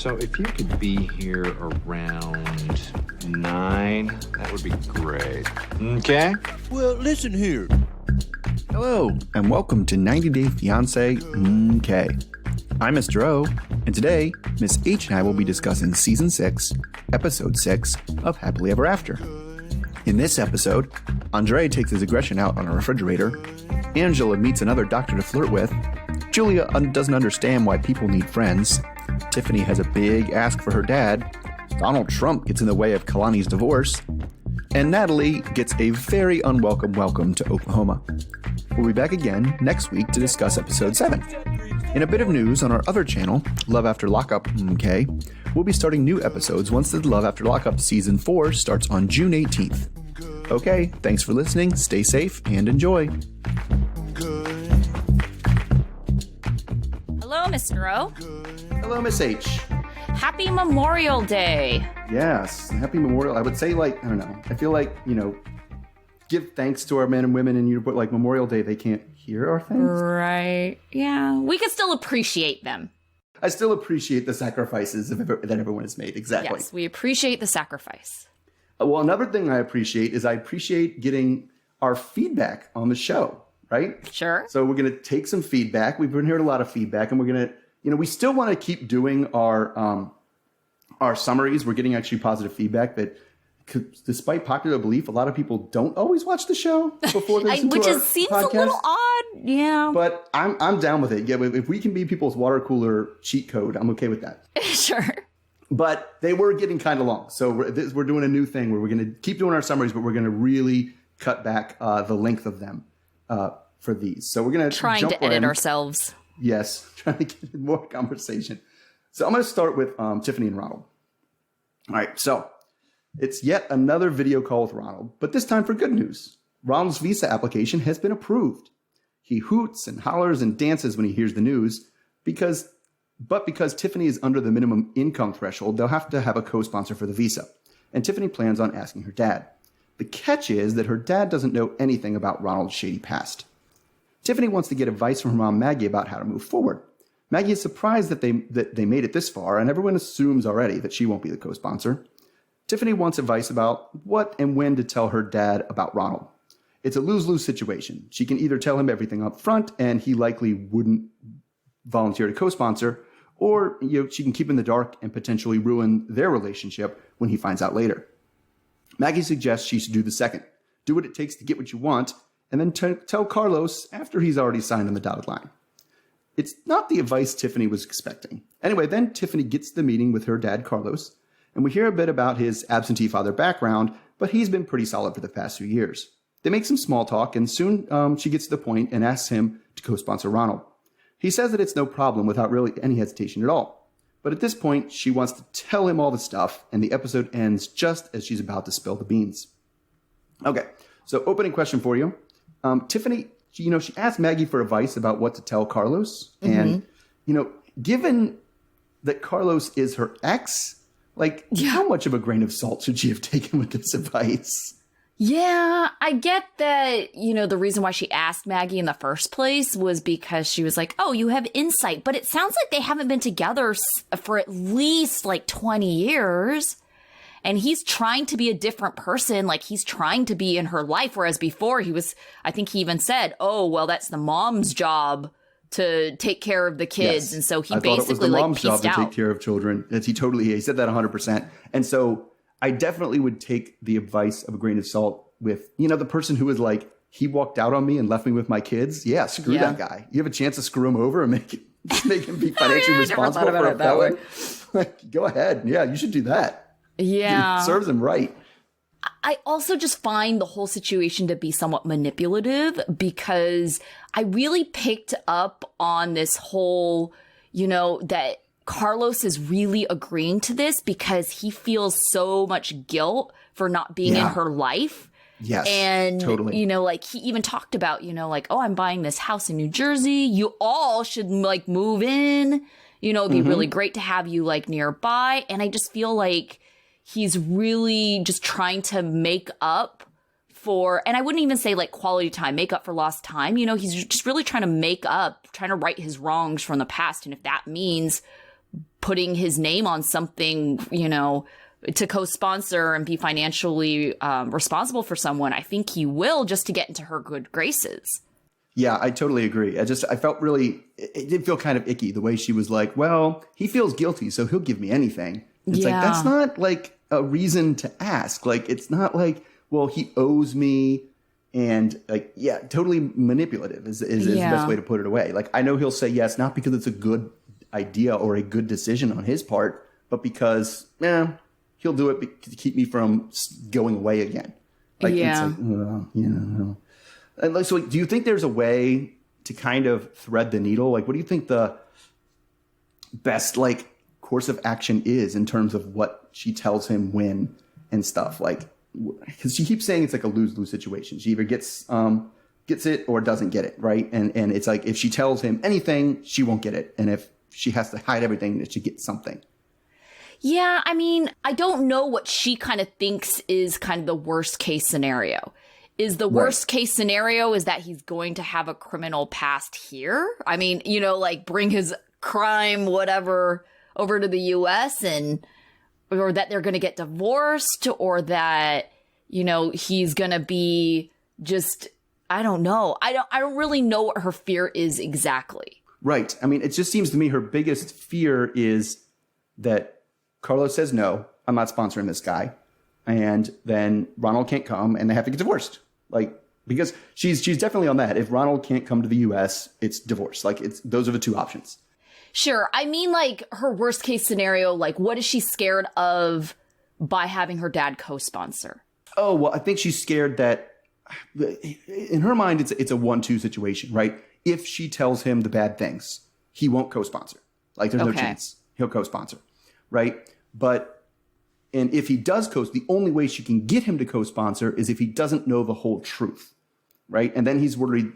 So if you could be here around 9, that would be great. Okay? Well, listen here. Hello, and welcome to 90 Day Fiance. Okay. I'm Mr. O, and today, Miss H and I will be discussing Season 6, Episode 6 of Happily Ever After. In this episode, Andrei takes his aggression out on a refrigerator, Angela meets another doctor to flirt with, Julia doesn't understand why people need friends, Tiffany has a big ask for her dad, Donald Trump gets in the way of Kalani's divorce, and Natalie gets a very unwelcome welcome to Oklahoma. We'll be back again next week to discuss Episode 7. In a bit of news on our other channel, Love After Lockup, okay, we'll be starting new episodes once the Love After Lockup Season 4 starts on June 18th. Okay, thanks for listening, stay safe, and enjoy. Hello, Mr. O. Hello, Miss H. Happy Memorial Day. Yes, happy Memorial. I would say, I don't know. I feel like, give thanks to our men and women, and but Memorial Day, they can't hear our thanks. Right. Yeah. We can still appreciate them. I still appreciate the sacrifices that everyone has made. Exactly. Yes, we appreciate the sacrifice. Well, another thing I appreciate is getting our feedback on the show, right? Sure. So we're going to take some feedback. We've been hearing a lot of feedback, and we're going to, we still want to keep doing our summaries. We're getting actually positive feedback that, despite popular belief, a lot of people don't always watch the show before they listen to our seems podcast. A little odd. Yeah. But I'm down with it. Yeah, if we can be people's water cooler cheat code, I'm okay with that. Sure. But they were getting kind of long. So we're doing a new thing where we're going to keep doing our summaries, but we're going to really cut back the length of them for these. So we're going to trying to edit ourselves. Yes, trying to get more conversation. So I'm going to start with Tiffany and Ronald. All right, so it's yet another video call with Ronald, but this time for good news. Ronald's visa application has been approved. He hoots and hollers and dances when he hears the news because Tiffany is under the minimum income threshold, they'll have to have a co-sponsor for the visa. And Tiffany plans on asking her dad. The catch is that her dad doesn't know anything about Ronald's shady past. Tiffany wants to get advice from her mom Maggie about how to move forward. Maggie is surprised that they made it this far, and everyone assumes already that she won't be the co-sponsor. Tiffany wants advice about what and when to tell her dad about Ronald. It's a lose-lose situation. She can either tell him everything up front, and he likely wouldn't volunteer to co-sponsor, or she can keep in the dark and potentially ruin their relationship when he finds out later. Maggie suggests she should do the second. Do what it takes to get what you want, and then tell Carlos after he's already signed on the dotted line. It's not the advice Tiffany was expecting. Anyway, then Tiffany gets to the meeting with her dad, Carlos, and we hear a bit about his absentee father background, but he's been pretty solid for the past few years. They make some small talk, and soon she gets to the point and asks him to co-sponsor Ronald. He says that it's no problem without really any hesitation at all. But at this point, she wants to tell him all the stuff, and the episode ends just as she's about to spill the beans. Okay, so opening question for you. Tiffany, she asked Maggie for advice about what to tell Carlos. And, given that Carlos is her ex, how much of a grain of salt should she have taken with this advice? Yeah, I get that, the reason why she asked Maggie in the first place was because she was like, oh, you have insight. But it sounds like they haven't been together for at least 20 years. And he's trying to be a different person. He's trying to be in her life. Whereas before I think he even said, oh, well, that's the mom's job to take care of the kids. Yes. And so he basically it was the mom's job to out. take care of children. He said that 100%. And so I definitely would take the advice of a grain of salt with, the person who was he walked out on me and left me with my kids. Yeah, screw that guy. You have a chance to screw him over and make him be financially responsible for a felon. Go ahead. Yeah, you should do that. Yeah. It serves him right. I also just find the whole situation to be somewhat manipulative because I really picked up on this whole, that Carlos is really agreeing to this because he feels so much guilt for not being in her life. Yes, and, totally. He even talked about, oh, I'm buying this house in New Jersey. You all should move in. It'd be really great to have you nearby. And I just feel like he's really just trying to make up for, and I wouldn't even say quality time, make up for lost time. He's just really trying to right his wrongs from the past. And if that means putting his name on something, you know, to co-sponsor and be financially responsible for someone. I think he will, just to get into her good graces. Yeah, I totally agree. I felt really, it did feel kind of icky the way she was like, well, he feels guilty, so he'll give me anything. It's like, that's not like a reason to ask. Like, it's not like, well, he owes me. And like, yeah, totally manipulative is the best way to put it away. Like, I know he'll say yes, not because it's a good idea or a good decision on his part, but because, he'll do it to keep me from going away again. Like, it's like, well, you know. And like, so do you think there's a way to kind of thread the needle? Like, what do you think the best, like, course of action is in terms of what she tells him when and stuff? Like, because she keeps saying it's like a lose-lose situation. She either gets it or doesn't get it, right? And it's like, if she tells him anything, she won't get it. And if she has to hide everything, that she gets something. Yeah, I mean, I don't know what she kind of thinks is kind of the worst case scenario. Is the worst case scenario is that he's going to have a criminal past here? I mean, you know, like bring his crime, whatever, over to the US, or that they're going to get divorced, or that, you know, he's going to be just, I don't know. I don't really know what her fear is exactly. Right. I mean, it just seems to me her biggest fear is that Carlos says, no, I'm not sponsoring this guy. And then Ronald can't come and they have to get divorced. Like, because she's definitely on that. If Ronald can't come to the US, it's divorce. Like, those are the two options. Sure. I mean, like, her worst case scenario, like, what is she scared of by having her dad co-sponsor? Oh, well, I think she's scared that in her mind, it's a 1-2 situation, right? If she tells him the bad things, he won't co-sponsor. Like, there's no chance he'll co-sponsor, right? And if he does the only way she can get him to co-sponsor is if he doesn't know the whole truth, right? And then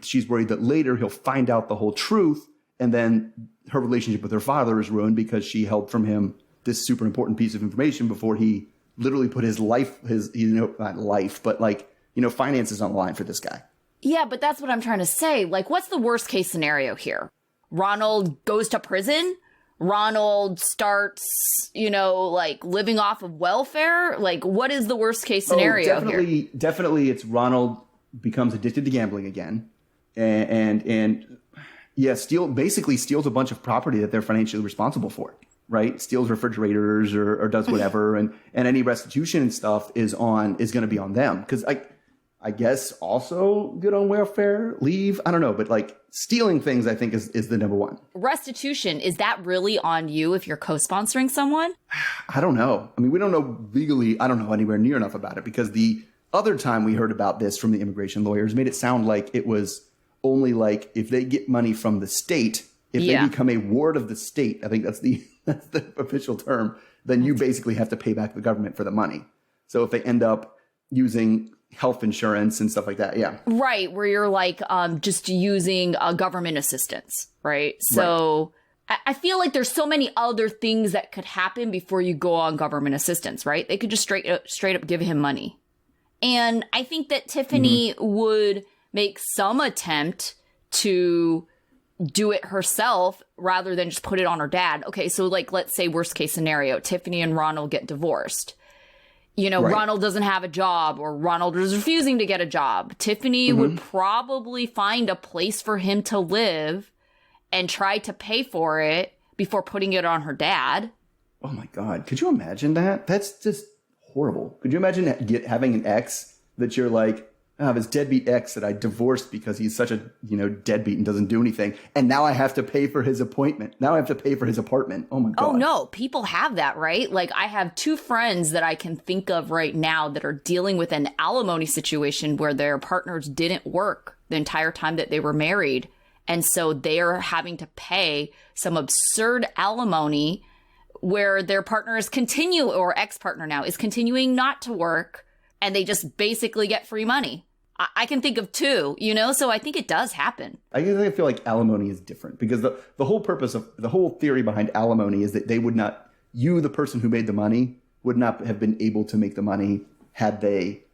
she's worried that later he'll find out the whole truth, and then her relationship with her father is ruined because she held from him this super important piece of information before he literally put his life, not life, but like, you know, finances on the line for this guy. Yeah, but that's what I'm trying to say. Like, what's the worst case scenario here? Ronald goes to prison? Ronald starts, you know, like living off of welfare? Like, what is the worst case scenario here? Definitely it's Ronald becomes addicted to gambling again. And basically steals a bunch of property that they're financially responsible for, right? Steals refrigerators or does whatever. and any restitution and stuff is going to be on them. Because I guess also good on welfare, leave. I don't know. But like stealing things, I think is the number one. Restitution, is that really on you if you're co-sponsoring someone? I don't know. I mean, we don't know legally. I don't know anywhere near enough about it, because the other time we heard about this from the immigration lawyers made it sound like it was only like if they get money from the state, if they become a ward of the state, I think that's the official term, then you basically have to pay back the government for the money. So if they end up using health insurance and stuff like that, right, where you're like just using government assistance, right? So I feel like there's so many other things that could happen before you go on government assistance, right? They could just straight up give him money. And I think that Tiffany would make some attempt to do it herself rather than just put it on her dad. Okay, so like, let's say worst case scenario, Tiffany and Ronald get divorced. You know, Ronald doesn't have a job, or Ronald is refusing to get a job. Tiffany would probably find a place for him to live and try to pay for it before putting it on her dad. Oh my God. Could you imagine that? That's just horrible. Could you imagine having an ex that you're like, I have his deadbeat ex that I divorced because he's such a, deadbeat and doesn't do anything. And now I have to pay for his appointment. Now I have to pay for his apartment. Oh my God. Oh no, people have that, right? Like, I have 2 friends that I can think of right now that are dealing with an alimony situation where their partners didn't work the entire time that they were married. And so they are having to pay some absurd alimony where their partner is or ex-partner now is continuing not to work, and they just basically get free money. I can think of 2, so I think it does happen. I feel like alimony is different, because the whole purpose of the whole theory behind alimony is that they would not, the person who made the money, would not have been able to make the money had they,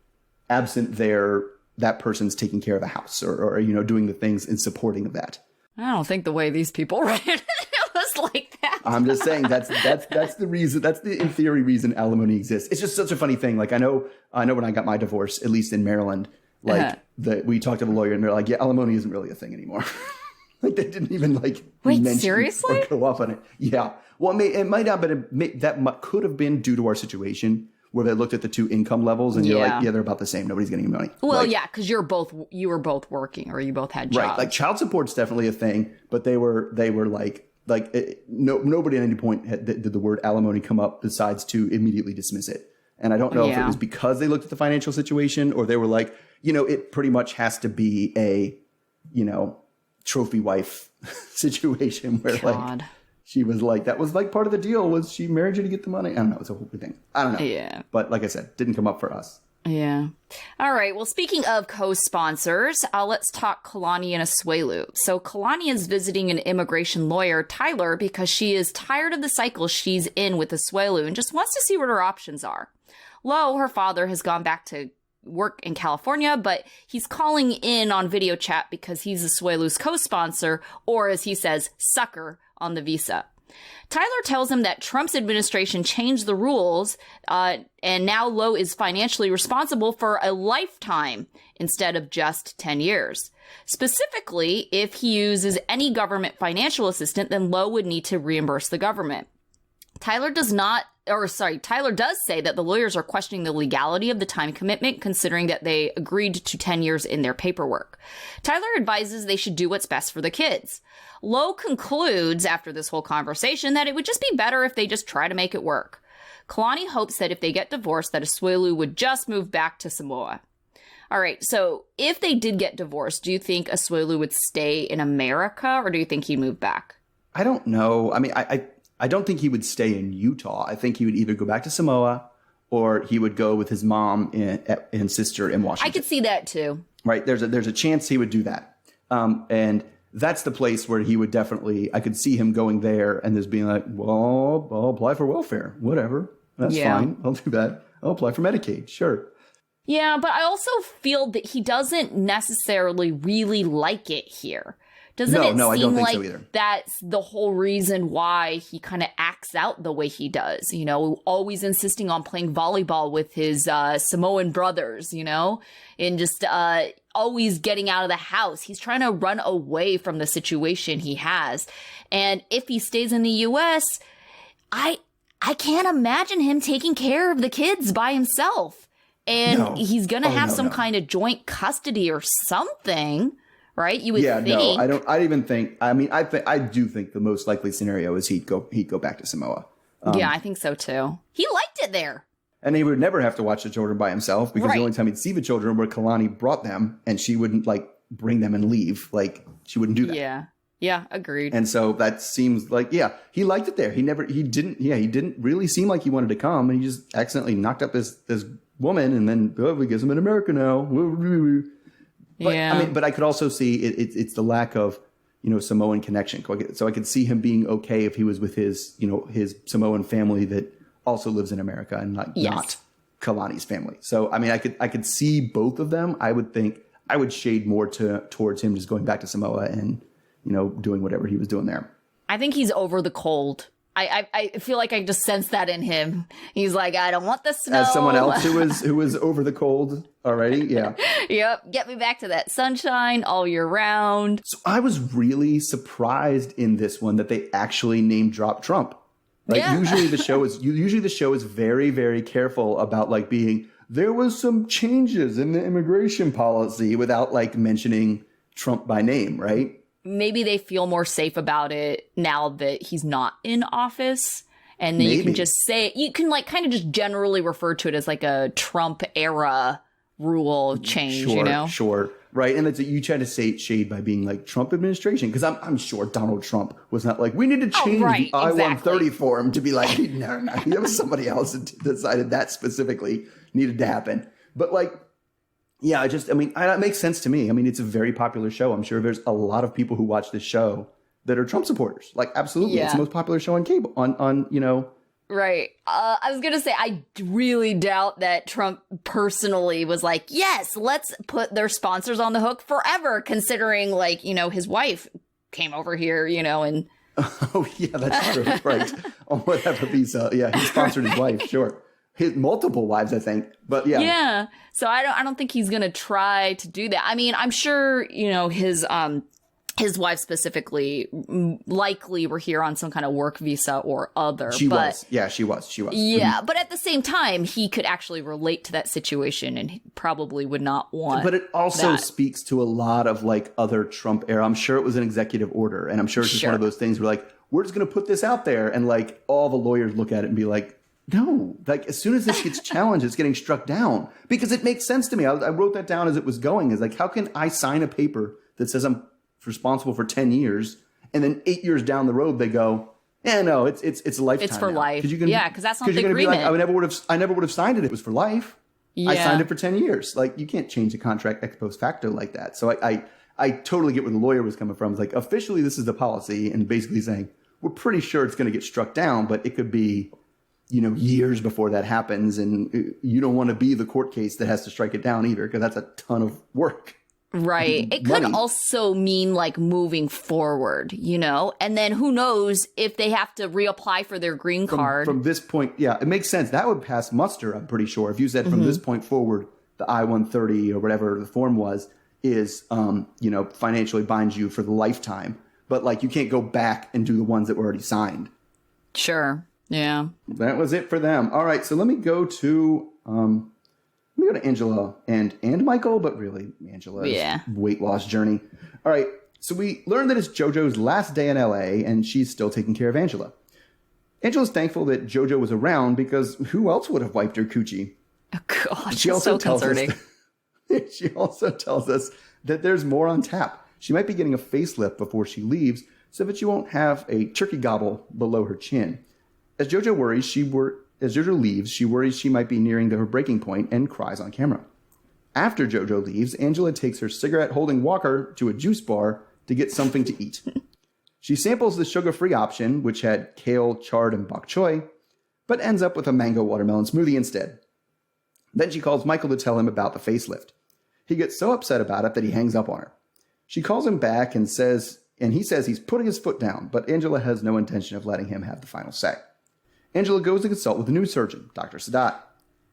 absent that person's taking care of the house or doing the things in supporting of that. I don't think the way these people read it was just like that. I'm just saying that's the reason. That's the in theory reason alimony exists. It's just such a funny thing. Like I know when I got my divorce, at least in Maryland, like we talked to the lawyer and they're like, yeah, alimony isn't really a thing anymore. Like they didn't even like mention seriously? or go off on it. Yeah. Well, it might not, but could have been due to our situation where they looked at the two income levels and you're like, yeah, they're about the same. Nobody's getting any money. Well, like, yeah, because you were both working or you both had jobs. Right. Like child support's definitely a thing, but they were nobody at any point did the word alimony come up besides to immediately dismiss it. And I don't know if it was because they looked at the financial situation or they were like, it pretty much has to be a, trophy wife situation where like she was like, that was like part of the deal was she married you to get the money. I don't know. It's a whole thing. I don't know. Yeah. But like I said, didn't come up for us. Yeah. All right. Well, speaking of co-sponsors, let's talk Kalani and Asuelu. So Kalani is visiting an immigration lawyer, Tyler, because she is tired of the cycle she's in with Asuelu and just wants to see what her options are. Low, her father, has gone back to work in California, but he's calling in on video chat because he's Asuelu's co-sponsor, or as he says, sucker on the visa. Tyler tells him that Trump's administration changed the rules, and now Low is financially responsible for a lifetime instead of just 10 years. Specifically, if he uses any government financial assistance, then Low would need to reimburse the government. Tyler does say that the lawyers are questioning the legality of the time commitment, considering that they agreed to 10 years in their paperwork. Tyler advises they should do what's best for the kids. Low concludes after this whole conversation that it would just be better if they just try to make it work. Kalani hopes that if they get divorced, that Asuelu would just move back to Samoa. All right, so if they did get divorced, do you think Asuelu would stay in America, or do you think he'd move back? I don't know. I mean, I don't think he would stay in Utah. I think he would either go back to Samoa or he would go with his mom and sister in Washington. I could see that too. Right. There's a chance he would do that. And that's the place where he would definitely, I could see him going there and just being like, well, I'll apply for welfare. Whatever. That's fine. I'll do that. I'll apply for Medicaid. Sure. Yeah, but I also feel that he doesn't necessarily really like it here. Doesn't it I don't seem think like so either. That's the whole reason why he kind of acts out the way he does, always insisting on playing volleyball with his Samoan brothers, and just always getting out of the house. He's trying to run away from the situation he has. And if he stays in the U.S., I can't imagine him taking care of the kids by himself. And he's going to have some kind of joint custody or something. Right? You would think. No, I don't. I even think. I mean, I do think the most likely scenario is he'd go back to Samoa. Yeah, I think so too. He liked it there, and he would never have to watch the children by himself because the only time he'd see the children where Kalani brought them, and she wouldn't like bring them and leave. Like she wouldn't do that. Yeah, agreed. And so that seems like he liked it there. He didn't really seem like he wanted to come, and he just accidentally knocked up this woman, and then we guess I'm in America now. But, I mean, but I could also see it's the lack of, Samoan connection. So I could see him being okay if he was with his Samoan family that also lives in America and not Kalani's family. So, I mean, I could see both of them. I would think I would shade more towards him just going back to Samoa and, doing whatever he was doing there. I think he's over the cold. I feel like I just sense that in him. He's like, I don't want the snow. As someone else who was over the cold already, yeah. Yep, get me back to that sunshine all year round. So I was really surprised in this one that they actually name drop Trump. Like usually the show is very, very careful about like being there was some changes in the immigration policy without like mentioning Trump by name, right? Maybe they feel more safe about it now that he's not in office. And then you can just say, you can like kind of just generally refer to it as like a Trump era rule change, Sure. Right. And you try to say shade by being like Trump administration. Because I'm sure Donald Trump was not like, we need to change the I-130 for him to be like, no. It was somebody else that decided that specifically needed to happen. But like, yeah, that makes sense to me. I mean, it's a very popular show. I'm sure there's a lot of people who watch this show that are Trump supporters. Like, absolutely. Yeah. It's the most popular show on cable, Right. I was going to say, I really doubt that Trump personally was like, yes, let's put their sponsors on the hook forever, considering like, his wife came over here, and Oh, yeah, that's true. Right. On whatever visa. Yeah, he sponsored his wife, sure. His multiple wives, I think. But yeah. Yeah. So I don't think he's going to try to do that. I mean, I'm sure, his wife specifically likely were here on some kind of work visa or other. She was. Yeah, she was. Yeah, but at the same time, he could actually relate to that situation and he probably would not want. But it also speaks to a lot of like other Trump era. I'm sure it was an executive order, and I'm sure it's just one of those things where like, we're just going to put this out there, and like all the lawyers look at it and be like, no, like as soon as this gets challenged, it's getting struck down, because it makes sense to me. I wrote that down as it was going. Is like, how can I sign a paper that says I'm responsible for 10 years, and then 8 years down the road they go, yeah, no, it's a lifetime. It's for now. because that's not the agreement. Be like, I never would have signed it. It was for life. Yeah. I signed it for 10 years. Like, you can't change the contract ex post facto like that. So I totally get where the lawyer was coming from. It's like, officially this is the policy, and basically saying, we're pretty sure it's going to get struck down, but it could be, years before that happens, and you don't want to be the court case that has to strike it down either, because that's a ton of work. Right. It could also mean like moving forward, and then who knows if they have to reapply for their green card. From this point, yeah, it makes sense. That would pass muster, I'm pretty sure. If you said from this point forward, the I-130 or whatever the form was, is, financially binds you for the lifetime. But like, you can't go back and do the ones that were already signed. Sure. Yeah. That was it for them. All right. So let me go to Angela and Michael, but really Angela's weight loss journey. All right. So we learned that it's JoJo's last day in LA, and she's still taking care of Angela. Angela's thankful that JoJo was around, because who else would have wiped her coochie? Oh, God. She also she also tells us that there's more on tap. She might be getting a facelift before she leaves, so that she won't have a turkey gobble below her chin. As JoJo leaves, she worries she might be nearing her breaking point and cries on camera. After JoJo leaves, Angela takes her cigarette-holding walker to a juice bar to get something to eat. She samples the sugar-free option, which had kale, chard, and bok choy, but ends up with a mango watermelon smoothie instead. Then she calls Michael to tell him about the facelift. He gets so upset about it that he hangs up on her. She calls him back and he says he's putting his foot down, but Angela has no intention of letting him have the final say. Angela goes to consult with the new surgeon, Dr. Sadat.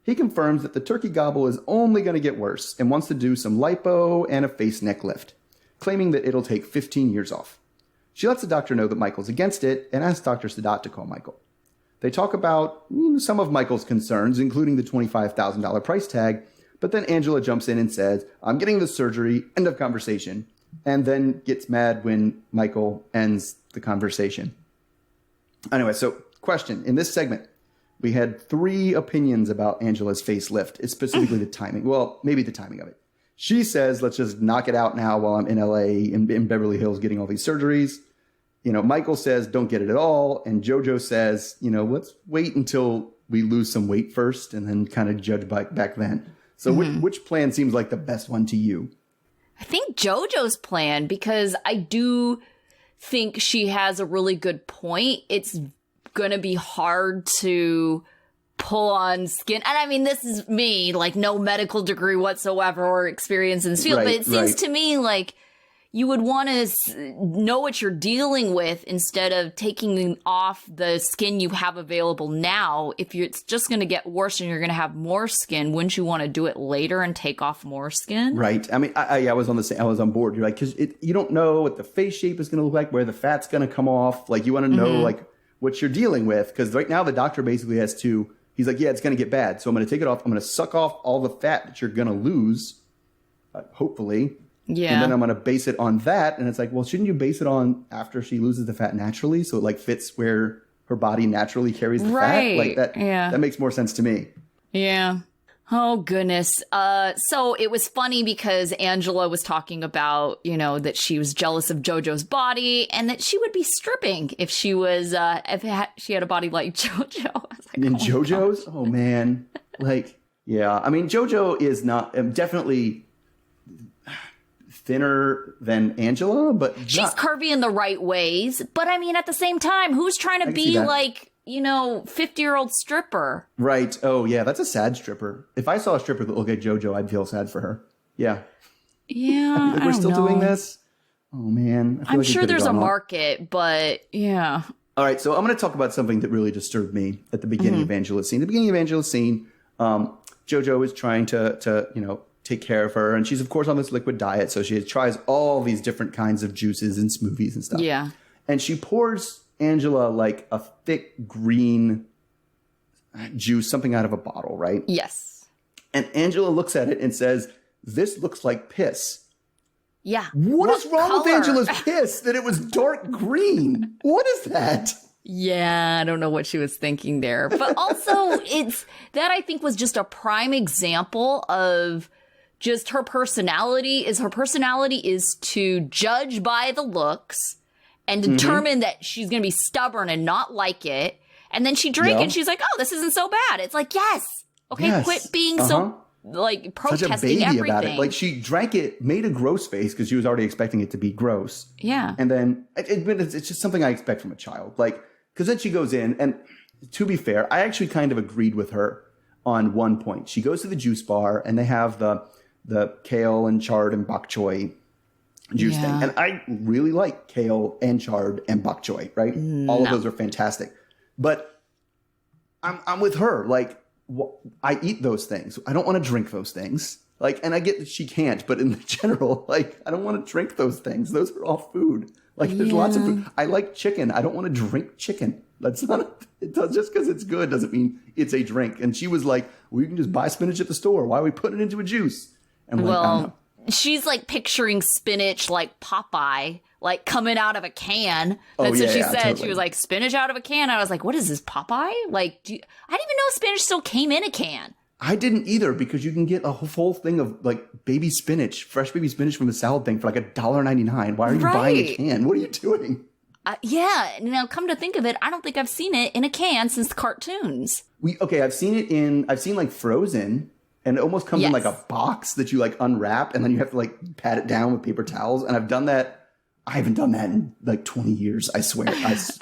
He confirms that the turkey gobble is only going to get worse and wants to do some lipo and a face neck lift, claiming that it'll take 15 years off. She lets the doctor know that Michael's against it and asks Dr. Sadat to call Michael. They talk about some of Michael's concerns, including the $25,000 price tag, but then Angela jumps in and says, I'm getting the surgery, end of conversation, and then gets mad when Michael ends the conversation. Anyway, so question. In this segment, we had 3 opinions about Angela's facelift. It's specifically the timing. Well, maybe the timing of it. She says, let's just knock it out now while I'm in LA, in Beverly Hills, getting all these surgeries. Michael says, don't get it at all. And JoJo says, let's wait until we lose some weight first and then kind of judge back then. So which plan seems like the best one to you? I think JoJo's plan, because I do think she has a really good point. It's going to be hard to pull on skin. And I mean, this is me, like no medical degree whatsoever or experience in this field, but it seems to me like you would want to know what you're dealing with instead of taking off the skin you have available now. If it's just going to get worse and you're going to have more skin, wouldn't you want to do it later and take off more skin? Right. I mean, I was on board. You're like, because you don't know what the face shape is going to look like, where the fat's going to come off. Like, you want to know like what you're dealing with, because right now the doctor basically has to. He's like, yeah, it's going to get bad, so I'm going to take it off. I'm going to suck off all the fat that you're going to lose, hopefully. Yeah. And then I'm going to base it on that. And it's like, well, shouldn't you base it on after she loses the fat naturally? So it like fits where her body naturally carries the fat. Like that. Yeah. That makes more sense to me. Yeah. Oh, goodness. So it was funny because Angela was talking about, that she was jealous of JoJo's body and that she would be stripping if she was, she had a body like JoJo. I was like, and JoJo's? Oh, man. Like, yeah. I mean, JoJo is not definitely thinner than Angela, but she's curvy in the right ways. But I mean, at the same time, who's trying to be like, 50-year-old stripper? Right. Oh, yeah. That's a sad stripper. If I saw a stripper that looked like JoJo, I'd feel sad for her. Yeah. Yeah. Like, we're still doing this. Oh, man. I'm sure there's a market, but yeah. All right, so I'm going to talk about something that really disturbed me at the beginning of Angela's scene. At the beginning of Angela's scene, JoJo is trying to take care of her, and she's, of course, on this liquid diet, so she tries all these different kinds of juices and smoothies and stuff. Yeah. And she pours Angela, like, a thick green juice, something out of a bottle, right? Yes. And Angela looks at it and says, "This looks like piss." Yeah. What is wrong with color? Angela's piss that it was dark green? What is that? Yeah, I don't know what she was thinking there. But also, I think was just a prime example of just her personality is to judge by the looks and determine that she's going to be stubborn and not like it. And then she drank and she's like, oh, this isn't so bad. It's like, yes. Okay, Yes. quit being so like protesting Such a baby everything. about it. Like, she drank it, made a gross face because she was already expecting it to be gross. Yeah. And then it's just something I expect from a child. Like, because then she goes in, and to be fair, I actually kind of agreed with her on one point. She goes to the juice bar, and they have the kale and chard and bok choy juice thing. And I really like kale and chard and bok choy, right? All of those are fantastic. But I'm with her. Like, I eat those things. I don't want to drink those things. Like, and I get that she can't, but in general, like, I don't want to drink those things. Those are all food. Like, there's lots of food. I like chicken. I don't want to drink chicken. That's not, just because it's good doesn't mean it's a drink. And she was like, well, you can just buy spinach at the store. Why are we putting it into a juice? And like, I don't know. She's like picturing spinach like Popeye, like coming out of a can. That's what she said. Totally. She was like, spinach out of a can. I was like, what is this, Popeye? Like, I didn't even know spinach still came in a can. I didn't either, because you can get a whole thing of like baby spinach, fresh baby spinach from the salad thing for like $1.99. Why are you buying a can? What are you doing? Yeah. Now, come to think of it, I don't think I've seen it in a can since the cartoons. I've seen like Frozen. And it almost comes in like a box that you like unwrap, and then you have to like pat it down with paper towels. And I've done that. I haven't done that in like 20 years, I swear.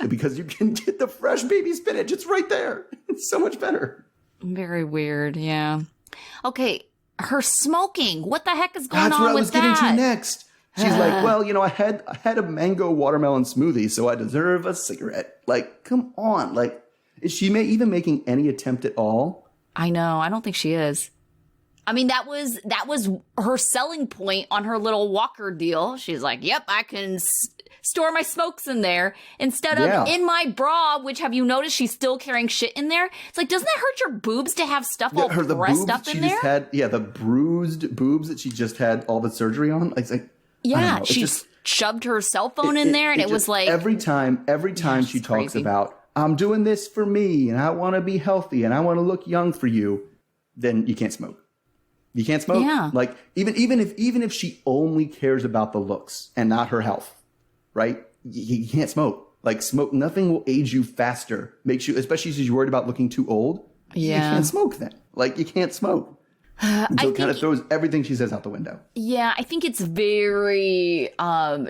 Because you can get the fresh baby spinach. It's right there. It's so much better. Very weird. Yeah. Okay. Her smoking. What the heck is going on with that? That's what I was getting to next. She's like, well, I had a mango watermelon smoothie, so I deserve a cigarette. Like, come on. Like, is she even making any attempt at all? I know. I don't think she is. I mean, that was her selling point on her little walker deal. She's like, yep, I can store my smokes in there instead of in my bra, which, have you noticed she's still carrying shit in there? It's like, doesn't that hurt your boobs to have stuff all pressed up in there? The bruised boobs that she just had all the surgery on. It's like, yeah, she shoved her cell phone in there, and it was like... Every time she talks about, I'm doing this for me, and I want to be healthy, and I want to look young for you, then you can't smoke. You can't smoke. Yeah. Like, even if she only cares about the looks and not her health, right? You can't smoke. Like, nothing will age you faster. Makes you, especially since you're worried about looking too old. Yeah. You can't smoke then. Like, you can't smoke. So it kind of throws everything she says out the window. Yeah, I think it's very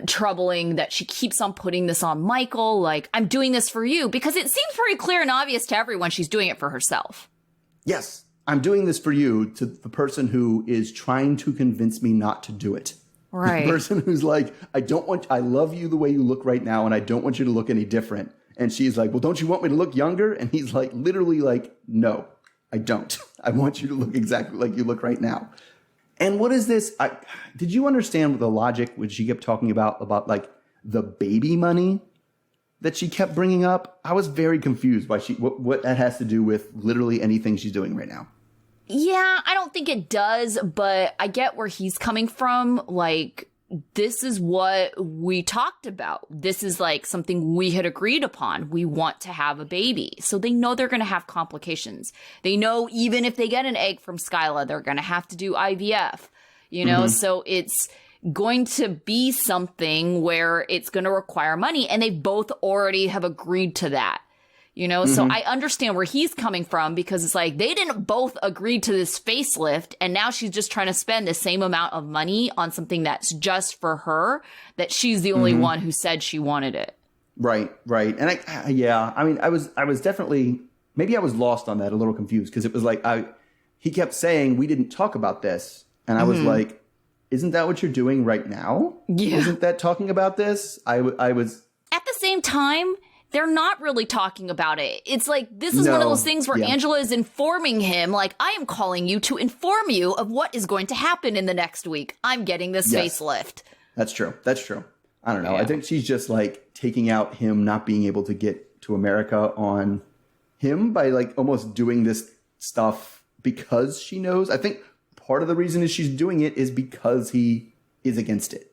troubling that she keeps on putting this on Michael. Like, I'm doing this for you, because it seems very clear and obvious to everyone she's doing it for herself. Yes. I'm doing this for you, to the person who is trying to convince me not to do it. Right. The person who's like, I love you the way you look right now, and I don't want you to look any different. And she's like, well, don't you want me to look younger? And he's like, literally like, no, I don't. I want you to look exactly like you look right now. And what is this? Did you understand the logic when she kept talking about like the baby money that she kept bringing up? I was very confused by what that has to do with literally anything she's doing right now. Yeah, I don't think it does, but I get where he's coming from. Like, this is what we talked about. This is like something we had agreed upon. We want to have a baby. So they know they're going to have complications. They know even if they get an egg from Skyla, they're going to have to do IVF, So it's going to be something where it's going to require money. And they both already have agreed to that. So I understand where he's coming from, because it's like they didn't both agree to this facelift, and now she's just trying to spend the same amount of money on something that's just for her, that she's the only one who said she wanted it. Right. And I was definitely, maybe I was lost on that, a little confused, because it was like he kept saying we didn't talk about this, and I was like, isn't that what you're doing right now? Yeah. Isn't that talking about this? I was... At the same time, they're not really talking about it. It's like, this is one of those things where Angela is informing him, like, I am calling you to inform you of what is going to happen in the next week. I'm getting this facelift. That's true. I don't know. I think she's just like taking out him not being able to get to America on him by like almost doing this stuff because she knows. I think part of the reason is she's doing it is because he is against it.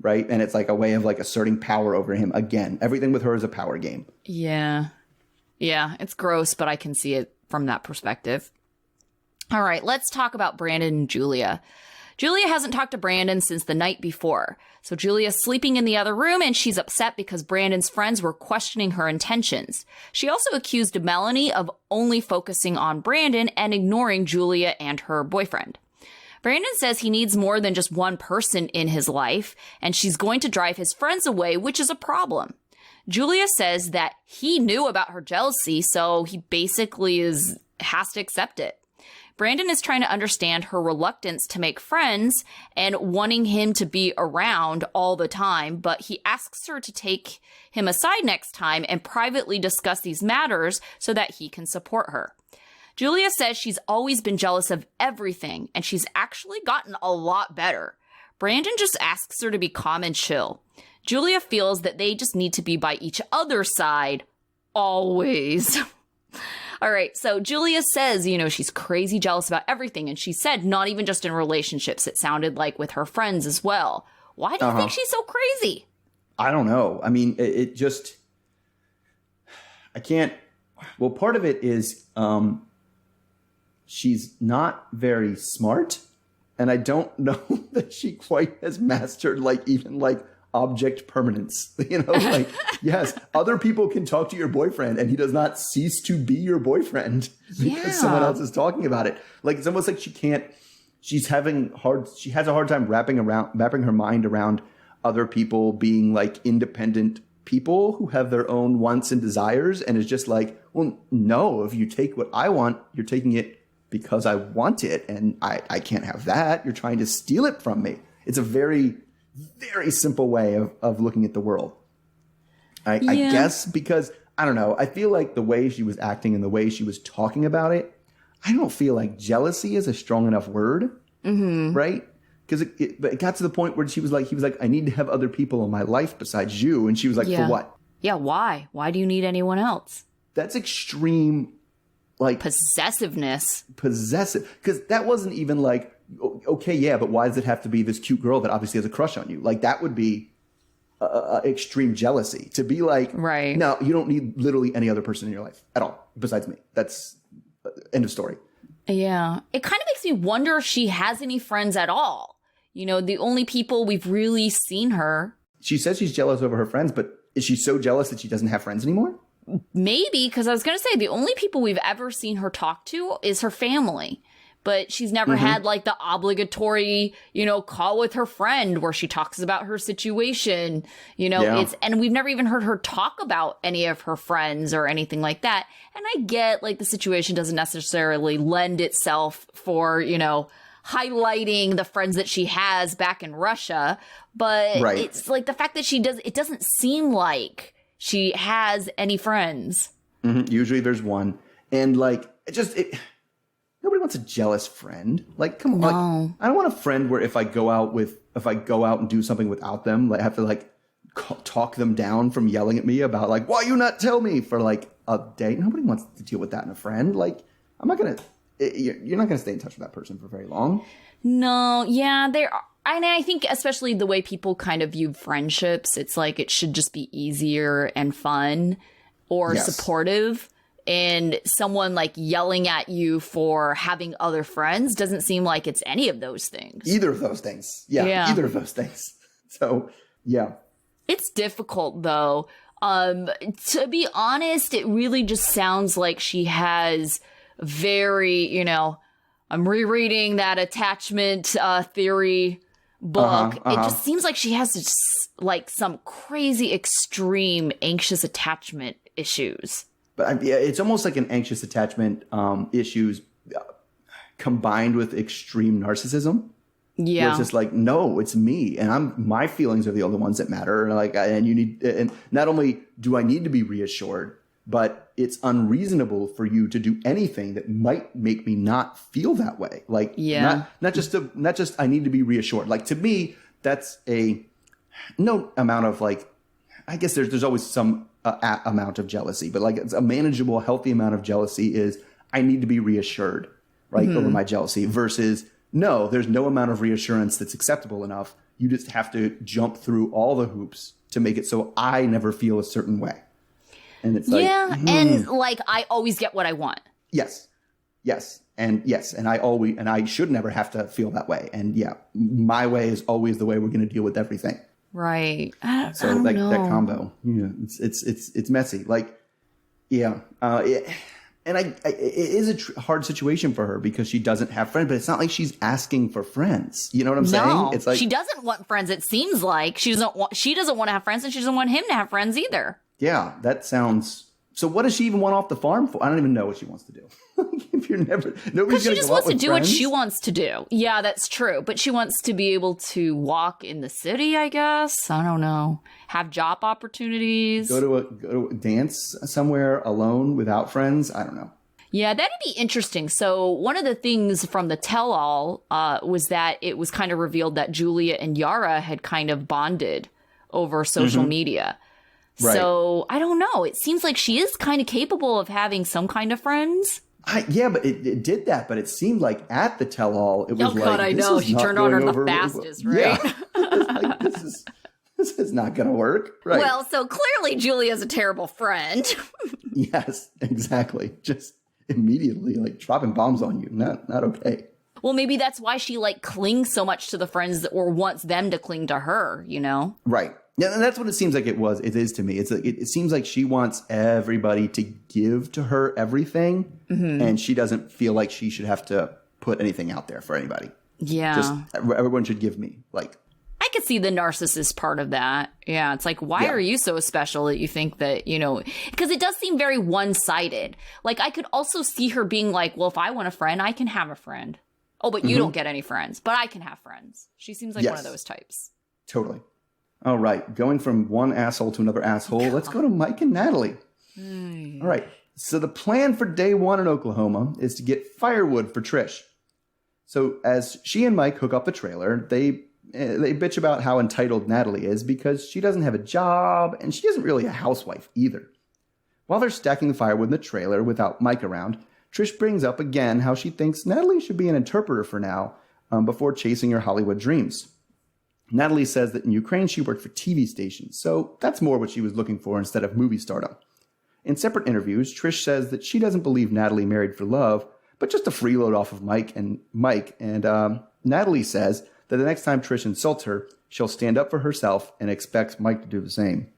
Right. And it's like a way of like asserting power over him again. Everything with her is a power game. Yeah. Yeah. It's gross, but I can see it from that perspective. All right. Let's talk about Brandon and Julia. Julia hasn't talked to Brandon since the night before. So Julia's sleeping in the other room and she's upset because Brandon's friends were questioning her intentions. She also accused Melanie of only focusing on Brandon and ignoring Julia and her boyfriend. Brandon says he needs more than just one person in his life, and she's going to drive his friends away, which is a problem. Julia says that he knew about her jealousy, so he basically has to accept it. Brandon is trying to understand her reluctance to make friends and wanting him to be around all the time, but he asks her to take him aside next time and privately discuss these matters so that he can support her. Julia says she's always been jealous of everything, and she's actually gotten a lot better. Brandon just asks her to be calm and chill. Julia feels that they just need to be by each other's side, always. All right, so Julia says, she's crazy jealous about everything, and she said not even just in relationships, it sounded like with her friends as well. Why do you think she's so crazy? I don't know. I mean, it just... I can't... Well, part of it is... she's not very smart, and I don't know that she quite has mastered even object permanence. Yes, other people can talk to your boyfriend and he does not cease to be your boyfriend because someone else is talking about it. Like, it's almost like she has a hard time wrapping her mind around other people being like independent people who have their own wants and desires, and is just like, well, no, if you take what I want, you're taking it because I want it, and I can't have that. You're trying to steal it from me. It's a very, very simple way of looking at the world. I guess because, I don't know, I feel like the way she was acting and the way she was talking about it, I don't feel like jealousy is a strong enough word, right? Because it got to the point where he was like, I need to have other people in my life besides you. And she was like, for what? Yeah, why? Why do you need anyone else? That's extreme... like possessiveness. Because that wasn't even like, okay, yeah, but why does it have to be this cute girl that obviously has a crush on you? Like, that would be extreme jealousy. To be like, right. No, you don't need literally any other person in your life at all besides me. That's end of story. Yeah. It kind of makes me wonder if she has any friends at all. The only people we've really seen her. She says she's jealous over her friends, but is she so jealous that she doesn't have friends anymore? Maybe, because I was going to say the only people we've ever seen her talk to is her family. But she's never had like the obligatory, call with her friend where she talks about her situation. And we've never even heard her talk about any of her friends or anything like that. And I get like the situation doesn't necessarily lend itself for, highlighting the friends that she has back in Russia. But it's like the fact that it doesn't seem like she has any friends. Usually there's one. And like, nobody wants a jealous friend. Like, come on. Like, I don't want a friend where if I go out and do something without them, like I have to like talk them down from yelling at me about like, why you not tell me for like a day. Nobody wants to deal with that in a friend. Like, you're not going to stay in touch with that person for very long. No. Yeah. And I think especially the way people kind of view friendships, it's like it should just be easier and fun or supportive. And someone like yelling at you for having other friends doesn't seem like it's any of those things. Either of those things. Yeah. Either of those things. So, yeah. It's difficult, though. To be honest, it really just sounds like she has very, I'm rereading that attachment theory book. It just seems like she has like some crazy extreme anxious attachment issues. But it's almost like an anxious attachment issues combined with extreme narcissism. Yeah. Where it's just like, no, it's me, and my feelings are the only ones that matter. And not only do I need to be reassured, but it's unreasonable for you to do anything that might make me not feel that way. Like, not just I need to be reassured. Like, to me, that's no amount of, like, I guess there's always some amount of jealousy, but like it's a manageable, healthy amount of jealousy is I need to be reassured, right, over my jealousy, versus no, there's no amount of reassurance that's acceptable enough. You just have to jump through all the hoops to make it so I never feel a certain way. And it's like, and like I always get what I want. Yes. And I should never have to feel that way. And my way is always the way we're going to deal with everything. Right. I don't know. That combo, it's messy. Like, and it is a hard situation for her because she doesn't have friends, but it's not like she's asking for friends. You know what I'm saying? It's like she doesn't want friends. It seems like she doesn't want to have friends, and she doesn't want him to have friends either. Yeah, that sounds. So what does she even want off the farm for? I don't even know what she wants to do. If you're nobody's she just wants to do what she wants to do. Yeah, that's true. But she wants to be able to walk in the city, I guess. I don't know. Have job opportunities. Go to a dance somewhere alone without friends. I don't know. Yeah, that'd be interesting. So one of the things from the tell-all was that it was kind of revealed that Julia and Yara had kind of bonded over social media. Right. So I don't know. It seems like she is kind of capable of having some kind of friends. But it did that. But it seemed like at the tell-all, it was God, I know. She turned on her the fastest, right? Yeah. This is not going to work. Right. Well, so clearly Julia's a terrible friend. Yes, exactly. Just immediately like dropping bombs on you. Not okay. Well, maybe that's why she like clings so much to the friends or wants them to cling to her, you know? Right. Yeah, and that's what it seems like it is to me. It's like, it seems like she wants everybody to give to her everything, and she doesn't feel like she should have to put anything out there for anybody. Yeah. Just everyone should give me. Like, I could see the narcissist part of that. Yeah, it's like, why are you so special that you think that, because it does seem very one-sided. Like, I could also see her being like, well, if I want a friend, I can have a friend. Oh, but you don't get any friends, but I can have friends. She seems like one of those types. Totally. All right. Going from one asshole to another asshole, let's go to Mike and Natalie. All right. So the plan for day one in Oklahoma is to get firewood for Trish. So as she and Mike hook up the trailer, they bitch about how entitled Natalie is because she doesn't have a job and she isn't really a housewife either. While they're stacking the firewood in the trailer without Mike around, Trish brings up again how she thinks Natalie should be an interpreter for now before chasing her Hollywood dreams. Natalie says that in Ukraine she worked for TV stations, so that's more what she was looking for instead of movie stardom. In separate interviews, Trish says that she doesn't believe Natalie married for love, but just a freeload off of Mike. And Natalie says that the next time Trish insults her, she'll stand up for herself and expects Mike to do the same.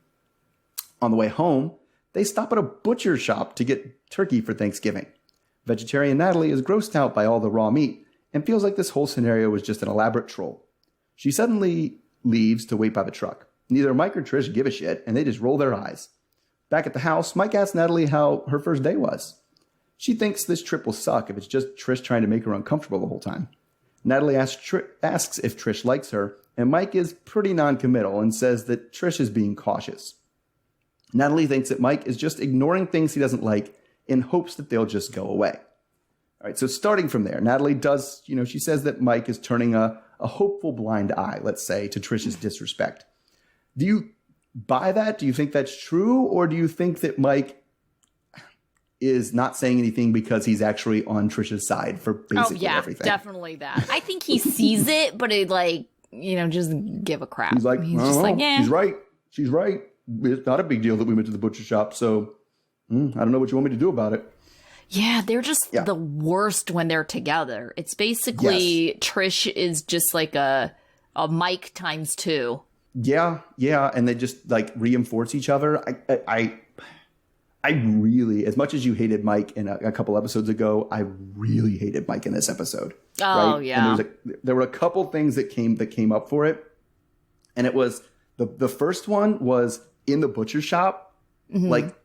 On the way home, they stop at a butcher shop to get turkey for Thanksgiving. Vegetarian Natalie is grossed out by all the raw meat and feels like this whole scenario was just an elaborate troll. She suddenly leaves to wait by the truck. Neither Mike or Trish give a shit, and they just roll their eyes. Back at the house, Mike asks Natalie how her first day was. She thinks this trip will suck if it's just Trish trying to make her uncomfortable the whole time. Natalie asks if Trish likes her, and Mike is pretty non-committal and says that Trish is being cautious. Natalie thinks that Mike is just ignoring things he doesn't like in hopes that they'll just go away. All right, so starting from there, Natalie does, she says that Mike is turning a hopeful blind eye, let's say, to Trish's disrespect. Do you buy that? Do you think that's true? Or do you think that Mike is not saying anything because he's actually on Trish's side for basically everything? Definitely that. I think he sees it, but it just give a crap. He's like, yeah. She's right. She's right. It's not a big deal that we went to the butcher shop, so I don't know what you want me to do about it. Yeah, they're just the worst when they're together. It's basically Trish is just like a Mike times 2. Yeah, and they just like reinforce each other. I really, as much as you hated Mike in a couple episodes ago, I really hated Mike in this episode. Oh, right? yeah. And there were a couple things that came up for it, and it was the first one was in the butcher shop, like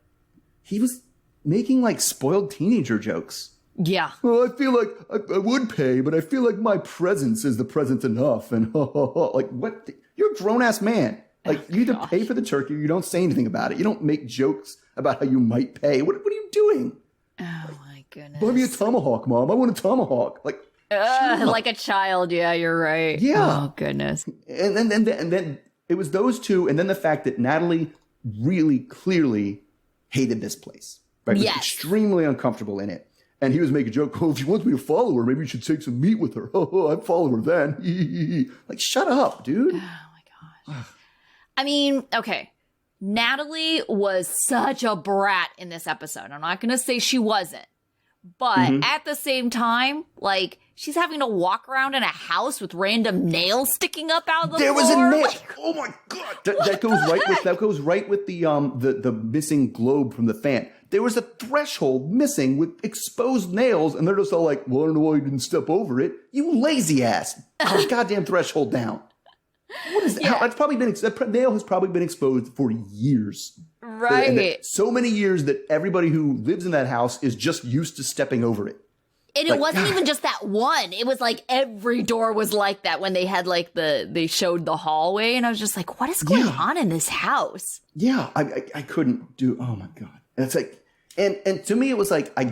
he was making like spoiled teenager jokes Yeah. Well, I feel like I would pay, but I feel like my presence is the present enough. And like, what? You're a grown-ass man. Like, you either pay for the turkey or you don't say anything about it. You don't make jokes about how you might pay. What are you doing? Oh, my goodness. Buy me a tomahawk, Mom. I want a tomahawk. Like, like a child. Yeah, you're right. Yeah. Oh, goodness. And then it was those two. And then the fact that Natalie really clearly hated this place. Right? Was extremely uncomfortable in it. And he was making a joke, if she wants me to follow her, maybe you should take some meat with her. I'd follow her then. Like, shut up, dude. Oh, my gosh. I mean, okay. Natalie was such a brat in this episode. I'm not going to say she wasn't. But at the same time, like, she's having to walk around in a house with random nails sticking up out of the floor. There was a nail. Like, oh my God. That goes right with the missing globe from the fan. There was a threshold missing with exposed nails, and they're just all like, well, I don't know why you didn't step over it. You lazy ass. Put the goddamn threshold down. What is that? Yeah. That nail has probably been exposed for years. right. So many years that everybody who lives in that house is just used to stepping over it. And it wasn't even just that one. It was like every door was like that when they had like they showed the hallway. And I was just like, what is going on in this house? Yeah, I couldn't do, oh my God. And it's like, and to me, it was like, I